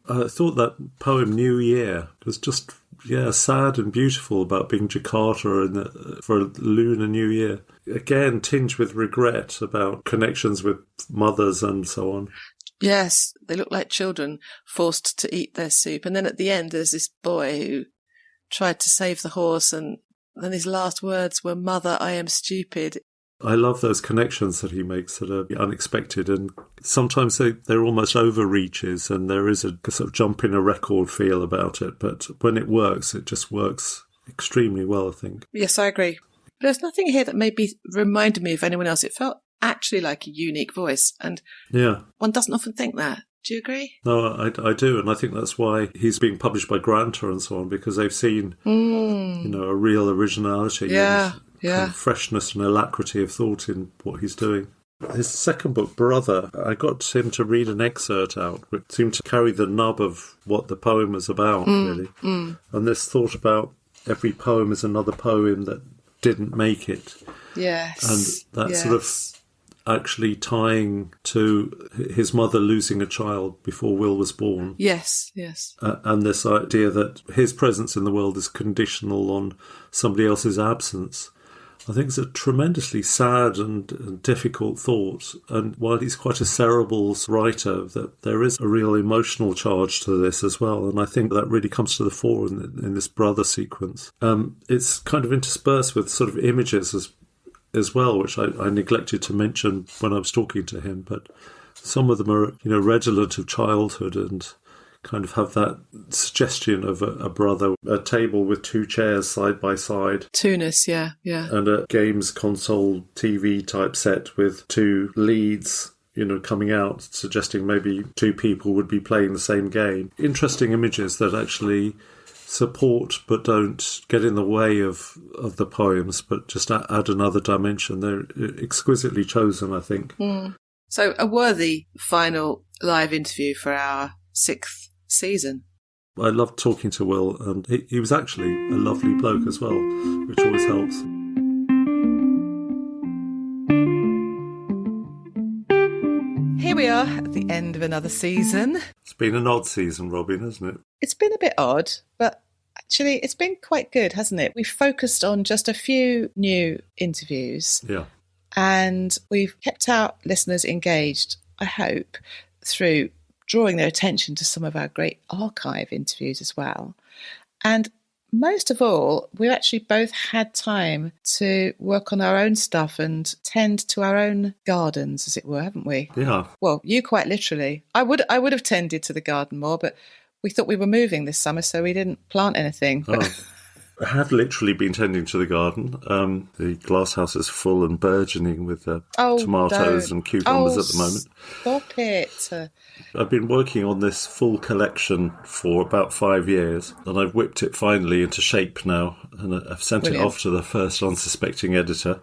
I thought that poem New Year was just sad and beautiful about being Jakarta for a Lunar New Year. Again, tinged with regret about connections with mothers and so on. Yes, they look like children forced to eat their soup. And then at the end, there's this boy who tried to save the horse, and then his last words were, "Mother, I am stupid." I love those connections that he makes that are unexpected, and sometimes they're almost overreaches, and there is a sort of jump in a record feel about it. But when it works, it just works extremely well, I think. Yes, I agree. There's nothing here that maybe reminded me of anyone else. It felt actually like a unique voice, and one doesn't often think that. Do you agree? No, I do, and I think that's why he's being published by Granta and so on, because they've seen a real originality and kind of freshness and alacrity of thought in what he's doing. His second book, Brother, I got him to read an excerpt out, which seemed to carry the nub of what the poem was about, really. And this thought about every poem is another poem that didn't make it. Yes. And that sort of actually tying to his mother losing a child before Will was born. Yes. And this idea that his presence in the world is conditional on somebody else's absence. I think it's a tremendously sad and difficult thought. And while he's quite a cerebral writer, that there is a real emotional charge to this as well. And I think that really comes to the fore in this brother sequence. It's kind of interspersed with sort of images as well, which I neglected to mention when I was talking to him. But some of them are, redolent of childhood and kind of have that suggestion of a brother, a table with two chairs side by side. Tunis, yeah. And a games console TV type set with two leads, coming out, suggesting maybe two people would be playing the same game. Interesting images that actually support but don't get in the way of the poems, but just add another dimension. They're exquisitely chosen, I think. So a worthy final live interview for our 6th season. I loved talking to Will, and he was actually a lovely bloke as well, which always helps. Here we are at the end of another season. It's been an odd season, Robin, hasn't it? It's been a bit odd, but actually it's been quite good, hasn't it? We've focused on just a few new interviews. Yeah. And we've kept our listeners engaged, I hope, through drawing their attention to some of our great archive interviews as well. And most of all, we've actually both had time to work on our own stuff and tend to our own gardens, as it were, haven't we? Yeah. Well, you quite literally. I would have tended to the garden more, but we thought we were moving this summer, so we didn't plant anything. I have literally been tending to the garden. The glasshouse is full and burgeoning with tomatoes and cucumbers at the moment. Stop it. I've been working on this full collection for about 5 years, and I've whipped it finally into shape now, and I've sent it off to the first unsuspecting editor.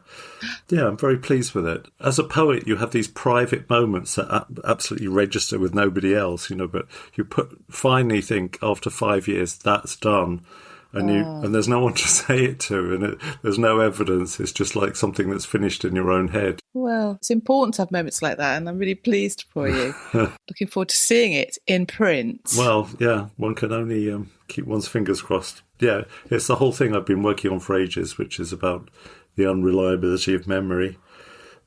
Yeah, I'm very pleased with it. As a poet, you have these private moments that absolutely register with nobody else, but you finally think after 5 years, that's done. And there's no one to say it to, and there's no evidence. It's just like something that's finished in your own head. Well, it's important to have moments like that, and I'm really pleased for you. Looking forward to seeing it in print. Well, yeah, one can only keep one's fingers crossed. Yeah, it's the whole thing I've been working on for ages, which is about the unreliability of memory.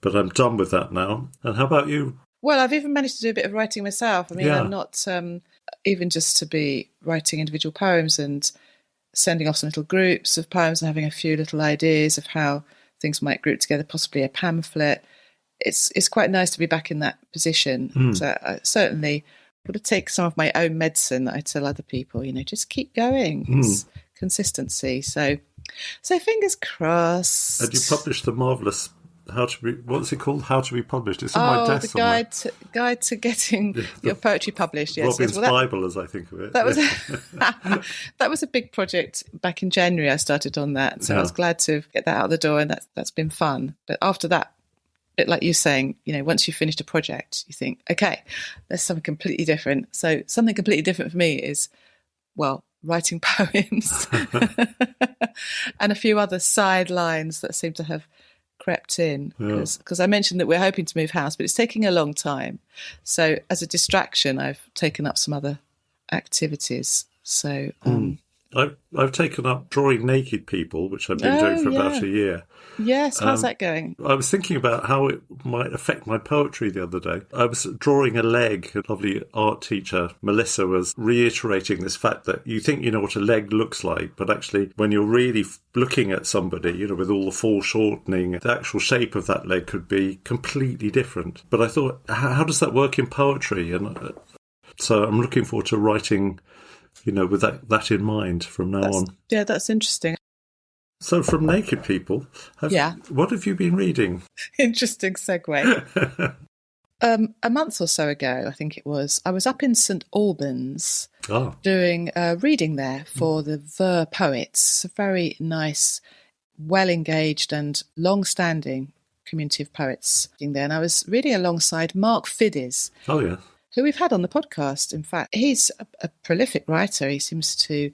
But I'm done with that now. And how about you? Well, I've even managed to do a bit of writing myself. I mean, I'm not even just to be writing individual poems and sending off some little groups of poems and having a few little ideas of how things might group together, possibly a pamphlet. It's quite nice to be back in that position. So I certainly would take some of my own medicine that I tell other people, just keep going. It's consistency. So fingers crossed. And you published the marvellous what's it called? How to be published. It's on my desk somewhere. Guide to getting your poetry published. Yes, Robin's Bible, as I think of it. That was that was a big project back in January. I started on that, so I was glad to get that out the door, and that's been fun. But after that, a bit like you saying, once you've finished a project, you think, okay, there's something completely different. So something completely different for me is, writing poems and a few other sidelines that seem to have crept in, because I mentioned that we're hoping to move house, but it's taking a long time. So as a distraction, I've taken up some other activities. So I've taken up drawing naked people, which I've been doing for about a year. Yes, how's that going? I was thinking about how it might affect my poetry the other day. I was drawing a leg. A lovely art teacher, Melissa, was reiterating this fact that you think you know what a leg looks like, but actually when you're really looking at somebody, with all the foreshortening, the actual shape of that leg could be completely different. But I thought, how does that work in poetry? And so I'm looking forward to writing, with that in mind from now on. Yeah, that's interesting. So from naked people, what have you been reading? Interesting segue. A month or so ago, I think it was, I was up in St Albans doing a reading there for the Ver Poets, a very nice, well-engaged and long-standing community of poets there. And I was reading alongside Mark Fiddes. Oh, yeah. Who we've had on the podcast. In fact, he's a prolific writer. He seems to...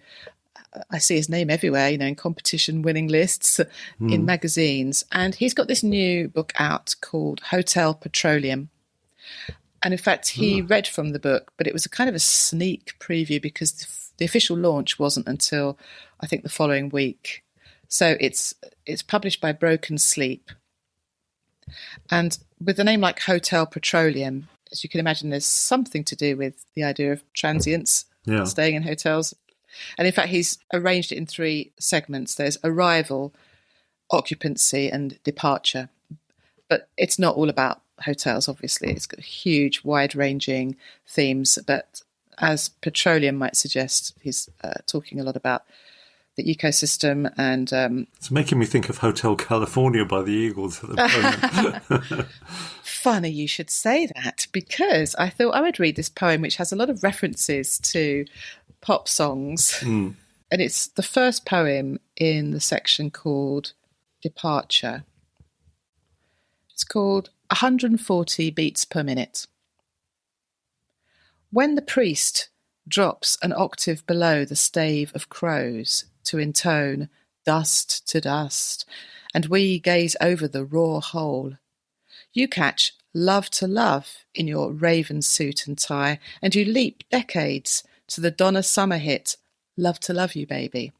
I see his name everywhere, in competition winning lists, in magazines. And he's got this new book out called Hotel Petroleum. And in fact, he read from the book, but it was a kind of a sneak preview because the official launch wasn't until, I think, the following week. So it's published by Broken Sleep. And with a name like Hotel Petroleum, as you can imagine, there's something to do with the idea of transients staying in hotels. And in fact, he's arranged it in 3 segments. There's arrival, occupancy, and departure. But it's not all about hotels, obviously. It's got huge, wide-ranging themes. But as Petroleum might suggest, he's talking a lot about the ecosystem and... it's making me think of Hotel California by the Eagles at the moment. Funny you should say that, because I thought I would read this poem, which has a lot of references to pop songs. And it's the first poem in the section called Departure. It's called 140 Beats per Minute. When the priest drops an octave below the stave of crows to intone dust to dust, and we gaze over the raw hole, you catch love to love in your raven suit and tie, and you leap decades to the Donna Summer hit, Love to Love You, Baby.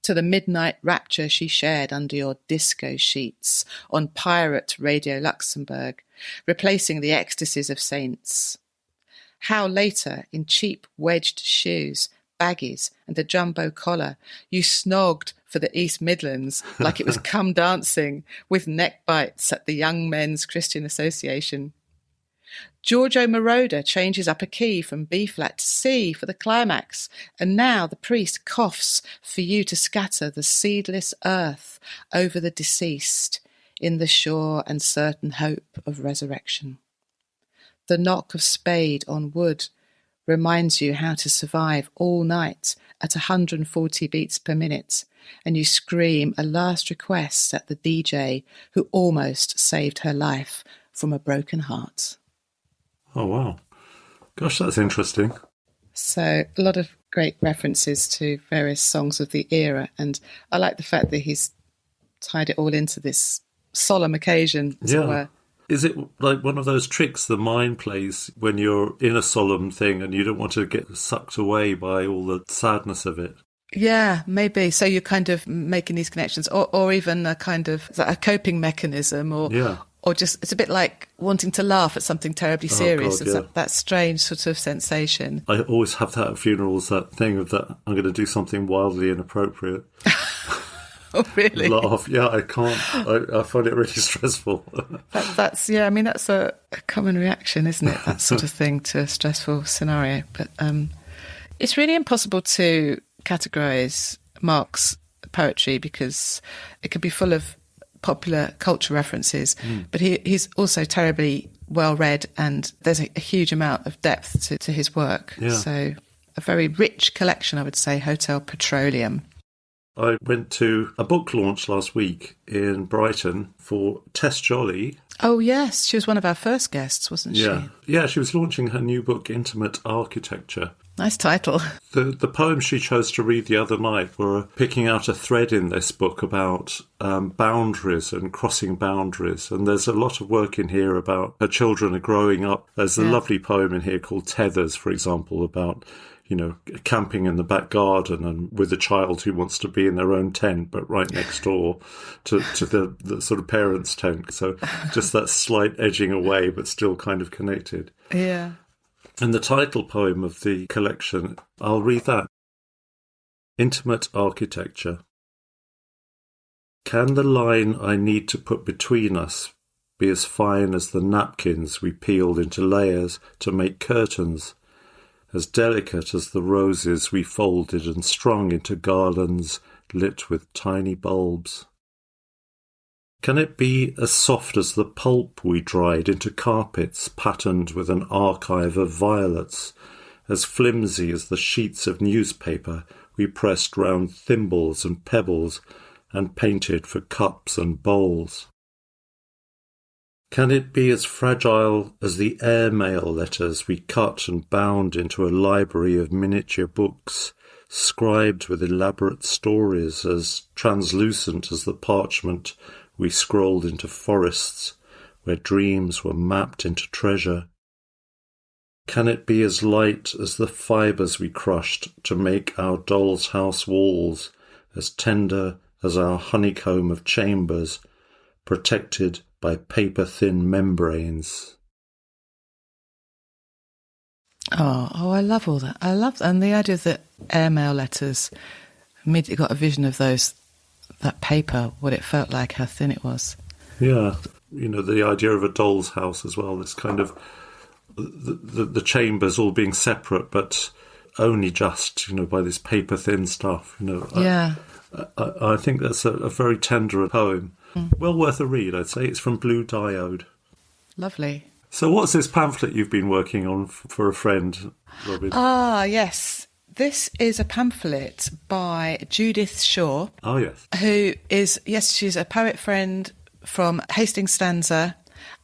To the midnight rapture she shared under your disco sheets on pirate Radio Luxembourg, replacing the ecstasies of saints. How later, in cheap wedged shoes, baggies and a jumbo collar, you snogged for the East Midlands like it was come dancing with neck bites at the Young Men's Christian Association. Giorgio Moroder changes up a key from B-flat to C for the climax, and now the priest coughs for you to scatter the seedless earth over the deceased in the sure and certain hope of resurrection. The knock of spade on wood reminds you how to survive all night at 140 beats per minute, and you scream a last request at the DJ who almost saved her life from a broken heart. Oh, wow. Gosh, that's interesting. So a lot of great references to various songs of the era, and I like the fact that he's tied it all into this solemn occasion, as it were. Is it like one of those tricks the mind plays when you're in a solemn thing and you don't want to get sucked away by all the sadness of it? Yeah, maybe. So you're kind of making these connections, or even a kind of a coping mechanism, or just it's a bit like wanting to laugh at something terribly serious. Oh, God, it's that strange sort of sensation. I always have that at funerals, that thing of that I'm going to do something wildly inappropriate. Oh, really? Laugh. Yeah, I can't. I find it really stressful. That's I mean, that's a common reaction, isn't it? That sort of thing to a stressful scenario. But it's really impossible to categorise Mark's poetry because it can be full of popular culture references, but he's also terribly well read, and there's a huge amount of depth to his work. Yeah. So a very rich collection, I would say, Hotel Petroleum. I went to a book launch last week in Brighton for Tess Jolly. Oh, yes. She was one of our first guests, wasn't she? Yeah, she was launching her new book, Intimate Architecture. Nice title. The poems she chose to read the other night were picking out a thread in this book about boundaries and crossing boundaries. And there's a lot of work in here about her children are growing up. There's a lovely poem in here called Tethers, for example, about camping in the back garden and with a child who wants to be in their own tent, but right next door to the sort of parents' tent. So just that slight edging away, but still kind of connected. Yeah. And the title poem of the collection, I'll read that. Intimate Architecture. Can the line I need to put between us be as fine as the napkins we peeled into layers to make curtains, as delicate as the roses we folded and strung into garlands lit with tiny bulbs? Can it be as soft as the pulp we dried into carpets patterned with an archive of violets, as flimsy as the sheets of newspaper we pressed round thimbles and pebbles and painted for cups and bowls? Can it be as fragile as the airmail letters we cut and bound into a library of miniature books, scribed with elaborate stories, as translucent as the parchment we scrolled into forests where dreams were mapped into treasure? Can it be as light as the fibres we crushed to make our doll's house walls, as tender as our honeycomb of chambers, protected by paper-thin membranes. Oh, I love all that. And the idea of the airmail letters, immediately got a vision of that paper, what it felt like, how thin it was. Yeah, the idea of a doll's house as well, this kind of the chambers all being separate, but only just, by this paper-thin stuff. Yeah. I think that's a very tender poem. Well worth a read, I'd say. It's from Blue Diode. Lovely. So what's this pamphlet you've been working on for a friend, Robin? Ah, yes. This is a pamphlet by Judith Shaw. Oh, yes. Who is, she's a poet friend from Hastings Stanza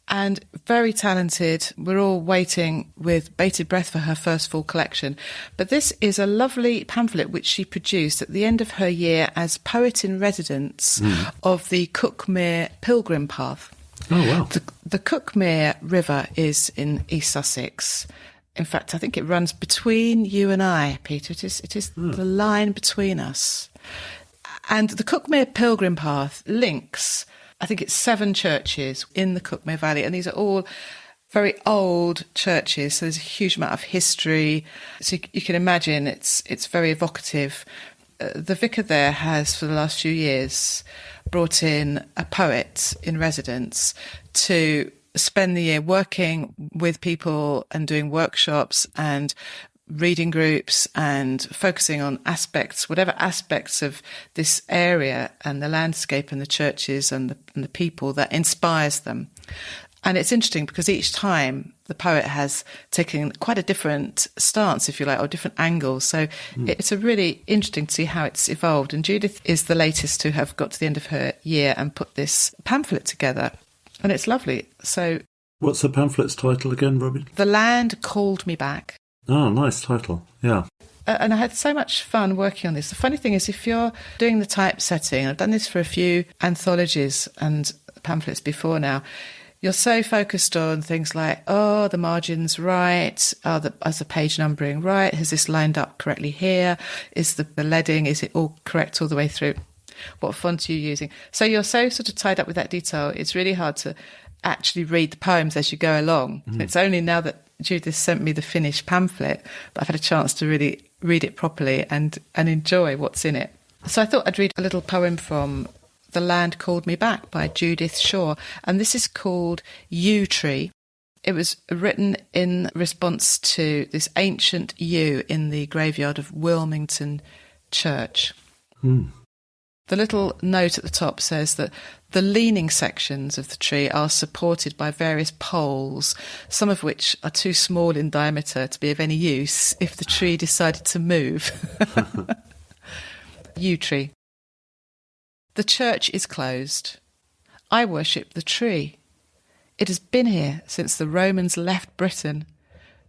and very talented. We're all waiting with bated breath for her first full collection. But this is a lovely pamphlet which she produced at the end of her year as poet in residence of the Cuckmere Pilgrim Path. Oh, wow. The Cuckmere River is in East Sussex. In fact, I think it runs between you and I, Peter. It is the line between us. And the Cuckmere Pilgrim Path links, I think it's 7 churches in the Cuckmere Valley, and these are all very old churches, so there's a huge amount of history. So you can imagine it's very evocative. The vicar there has, for the last few years, brought in a poet in residence to spend the year working with people and doing workshops and reading groups and focusing on whatever aspects of this area and the landscape and the churches and the people that inspires them. And it's interesting because each time the poet has taken quite a different stance, if you like, or different angles. So it's a really interesting to see how it's evolved. And Judith is the latest to have got to the end of her year and put this pamphlet together. And it's lovely. So, what's the pamphlet's title again, Robin? The Land Called Me Back. Oh, nice title. Yeah. And I had so much fun working on this. The funny thing is, if you're doing the typesetting, I've done this for a few anthologies and pamphlets before now, you're so focused on things like, the margin's right, is the page numbering right, has this lined up correctly here, is the leading, is it all correct all the way through? What font are you using? So you're so sort of tied up with that detail, it's really hard to actually read the poems as you go along. It's only now that Judith sent me the finished pamphlet that I've had a chance to really read it properly and enjoy what's in it. So I thought I'd read a little poem from The Land Called Me Back by Judith Shaw, and this is called Yew Tree. It was written in response to this ancient yew in the graveyard of Wilmington Church. The little note at the top says that the leaning sections of the tree are supported by various poles, some of which are too small in diameter to be of any use if the tree decided to move. Yew tree. The church is closed. I worship the tree. It has been here since the Romans left Britain,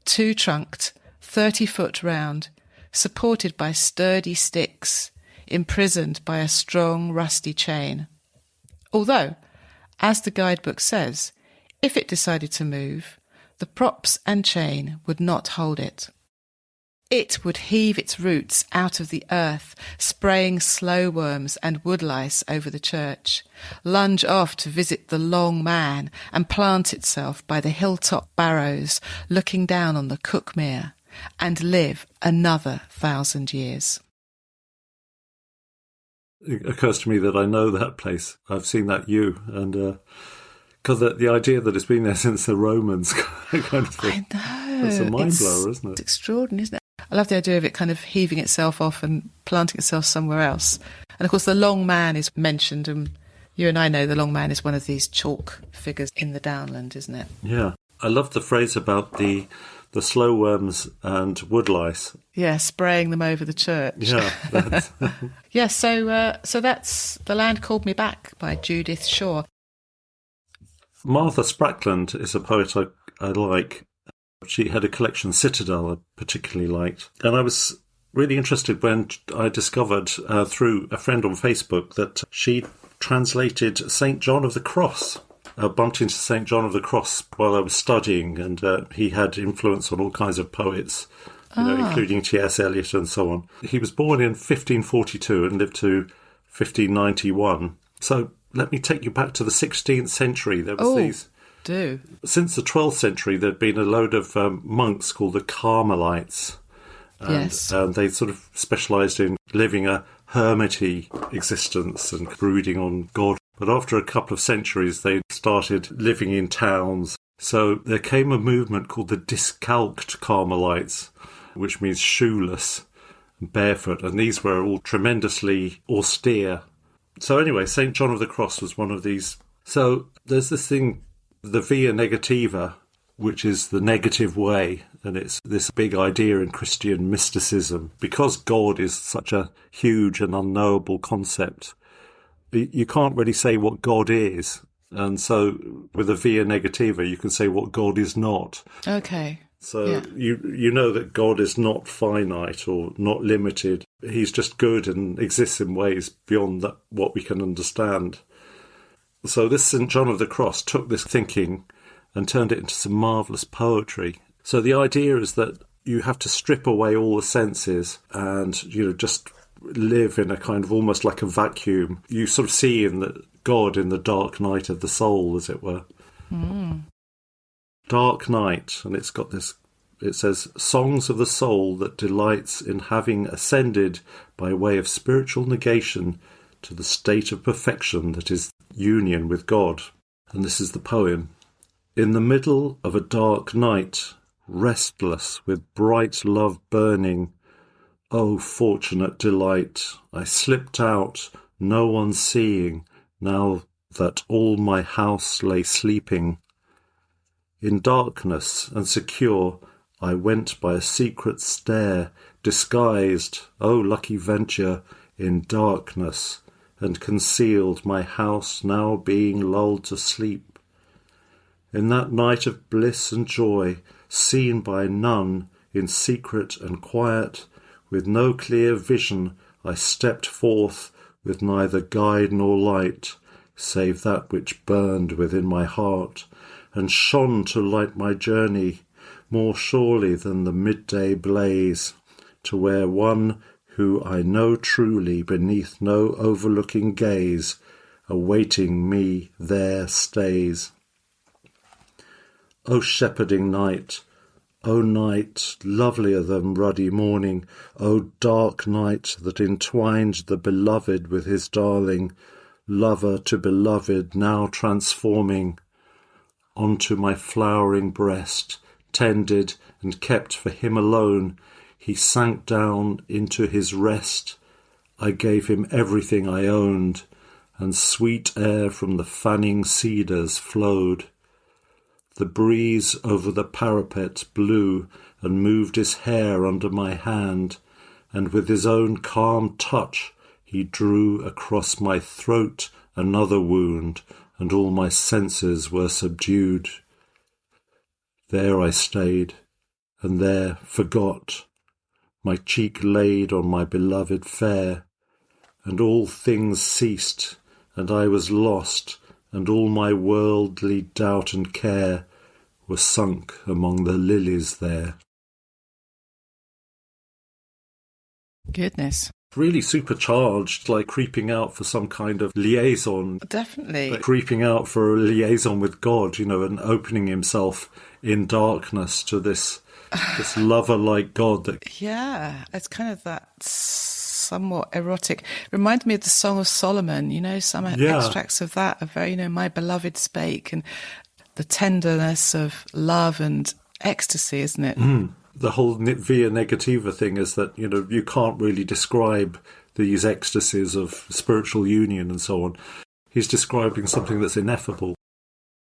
2-trunked, 30 foot round, supported by sturdy sticks, imprisoned by a strong rusty chain. Although, as the guidebook says, if it decided to move, the props and chain would not hold it. It would heave its roots out of the earth, spraying slow worms and woodlice over the church, lunge off to visit the Long Man and plant itself by the hilltop barrows, looking down on the Cuckmere, and live another 1,000 years. It occurs to me that I know that place. I've seen that yew, and because the idea that it's been there since the Romans kind of thing. I know. It's a mind blower, isn't it? It's extraordinary, isn't it? I love the idea of it kind of heaving itself off and planting itself somewhere else. And of course, the Long Man is mentioned, and you and I know the Long Man is one of these chalk figures in the downland, isn't it? Yeah. I love the phrase about the slow worms and woodlice. Yeah, spraying them over the church. Yeah. Yeah, so that's The Land Called Me Back by Judith Shaw. Martha Sprackland is a poet I like. She had a collection, Citadel, I particularly liked. And I was really interested when I discovered through a friend on Facebook that she translated St. John of the Cross. I bumped into St. John of the Cross while I was studying, and he had influence on all kinds of poets, including T.S. Eliot and so on. He was born in 1542 and lived to 1591. So let me take you back to the 16th century. There was these. Since the 12th century, there'd been a load of monks called the Carmelites. And they sort of specialised in living a hermity existence and brooding on God. But after a couple of centuries, they started living in towns. So there came a movement called the Discalced Carmelites, which means shoeless and barefoot. And these were all tremendously austere. So anyway, St. John of the Cross was one of these. So there's this thing, the Via Negativa, which is the negative way. And it's this big idea in Christian mysticism. Because God is such a huge and unknowable concept, you can't really say what God is. And so with the Via Negativa, you can say what God is not. Okay. So you know that God is not finite or not limited. He's just good and exists in ways beyond what we can understand. So this St. John of the Cross took this thinking and turned it into some marvellous poetry. So the idea is that you have to strip away all the senses and, just live in a kind of almost like a vacuum. You sort of see God in the dark night of the soul, as it were. Mm. Dark night, and it's got this, it says, songs of the soul that delights in having ascended by way of spiritual negation to the state of perfection that is union with God. And this is the poem. In the middle of a dark night, restless with bright love burning, oh, fortunate delight, I slipped out, no one seeing, now that all my house lay sleeping. In darkness and secure, I went by a secret stair, disguised, oh, lucky venture, in darkness, and concealed, my house now being lulled to sleep. In that night of bliss and joy, seen by none, in secret and quiet, with no clear vision, I stepped forth with neither guide nor light, save that which burned within my heart, and shone to light my journey, more surely than the midday blaze, to where one who I know truly beneath no overlooking gaze, awaiting me there stays. O shepherding night, O night, lovelier than ruddy morning, O dark night that entwined the beloved with his darling, lover to beloved now transforming, onto my flowering breast, tended and kept for him alone, he sank down into his rest. I gave him everything I owned, and sweet air from the fanning cedars flowed. The breeze over the parapet blew and moved his hair under my hand, and with his own calm touch he drew across my throat another wound, and all my senses were subdued. There I stayed, and there forgot, my cheek laid on my beloved fair, and all things ceased, and I was lost, and all my worldly doubt and care were sunk among the lilies there. Goodness. Really supercharged, like creeping out for some kind of liaison. Definitely. Like creeping out for a liaison with God, and opening himself in darkness to this lover-like God. Yeah, it's kind of that somewhat erotic. Reminds me of the Song of Solomon, some extracts of that are very, my beloved spake, and the tenderness of love and ecstasy, isn't it? Mm. The whole Via Negativa thing is that, you can't really describe these ecstasies of spiritual union and so on. He's describing something that's ineffable.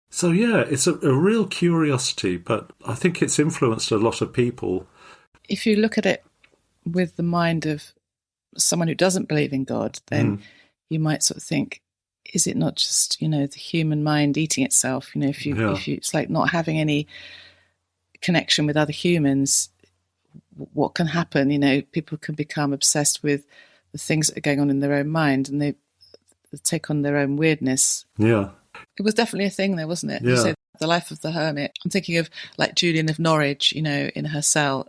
So, yeah, it's a real curiosity, but I think it's influenced a lot of people. If you look at it with the mind of someone who doesn't believe in God, then you might sort of think, is it not just, the human mind eating itself? If you, it's like not having any connection with other humans, what can happen? People can become obsessed with the things that are going on in their own mind, and they take on their own weirdness. Yeah. It was definitely a thing there, wasn't it? Yeah. You said the life of the hermit. I'm thinking of like Julian of Norwich, in her cell,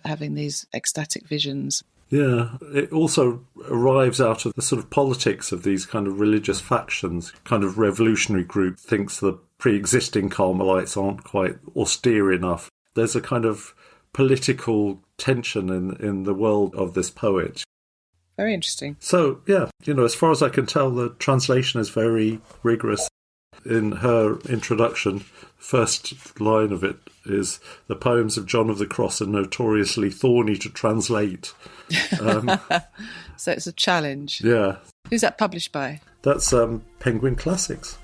having these ecstatic visions. Yeah, it also arrives out of the sort of politics of these kind of religious factions. Kind of revolutionary group thinks the pre-existing Carmelites aren't quite austere enough. There's a kind of political tension in the world of this poet. Very interesting. So, yeah, as far as I can tell, the translation is very rigorous. In her introduction, first line of it is, "The poems of John of the Cross are notoriously thorny to translate." So it's a challenge. Yeah. Who's that published by? That's Penguin Classics.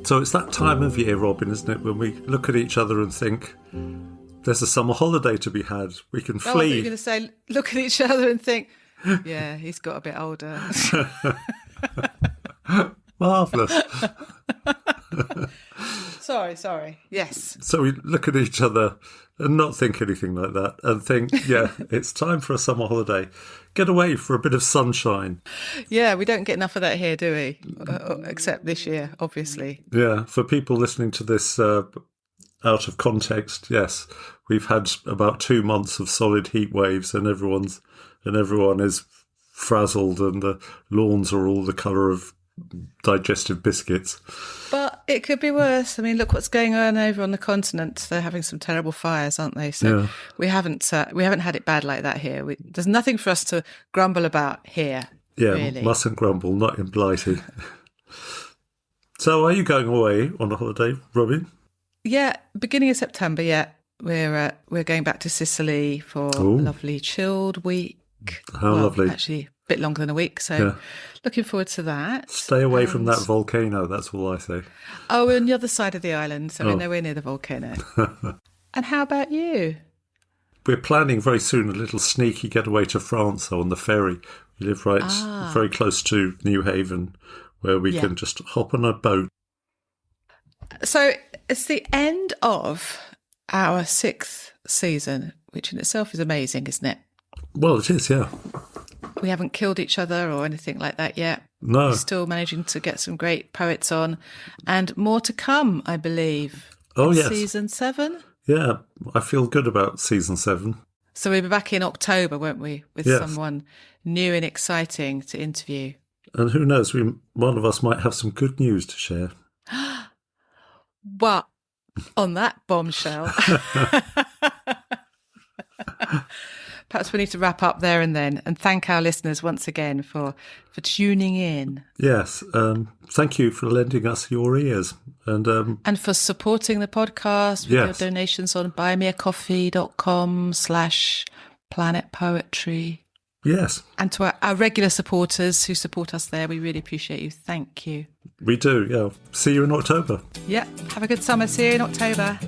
So it's that time of year, Robin, isn't it, when we look at each other and think, there's a summer holiday to be had. We can Oh, flee. you're going to say, look at each other and think, yeah, he's got a bit older. Marvellous. Sorry. Yes. So we look at each other and not think anything like that and think, yeah, it's time for a summer holiday. Get away for a bit of sunshine. Yeah, we don't get enough of that here, do we? Except this year, obviously. Yeah, for people listening to this out of context, yes, we've had about 2 months of solid heat waves and everyone is frazzled and the lawns are all the colour of digestive biscuits. But it could be worse. I mean, look what's going on over on the continent. They're having some terrible fires, aren't they? So Yeah. we haven't had it bad like that here. There's nothing for us to grumble about here. Yeah, really. Mustn't grumble, not in Blighty. So are you going away on a holiday, Robin? Yeah, beginning of September. Yeah, we're going back to Sicily for a lovely chilled week. How lovely. Actually, a bit longer than a week. So Yeah. looking forward to that. Stay away from that volcano, that's all I say. Oh, we're on the other side of the island, so we're nowhere near the volcano. And how about you? We're planning very soon a little sneaky getaway to France on the ferry. We live very close to New Haven, where we can just hop on a boat. So it's the end of our 6th season, which in itself is amazing, isn't it? Well, it is, yeah. We haven't killed each other or anything like that yet. No. We're still managing to get some great poets on, and more to come, I believe. Oh, yes. Season 7. Yeah, I feel good about season 7. So we'll be back in October, won't we, with Yes. someone new and exciting to interview. And who knows, one of us might have some good news to share. Well, on that bombshell, perhaps we need to wrap up there and then and thank our listeners once again for tuning in. Yes, thank you for lending us your ears. And for supporting the podcast with your donations on buymeacoffee.com/Planet Poetry. Yes. And to our regular supporters who support us there, we really appreciate you. Thank you. We do, yeah. See you in October. Yeah, have a good summer. See you in October.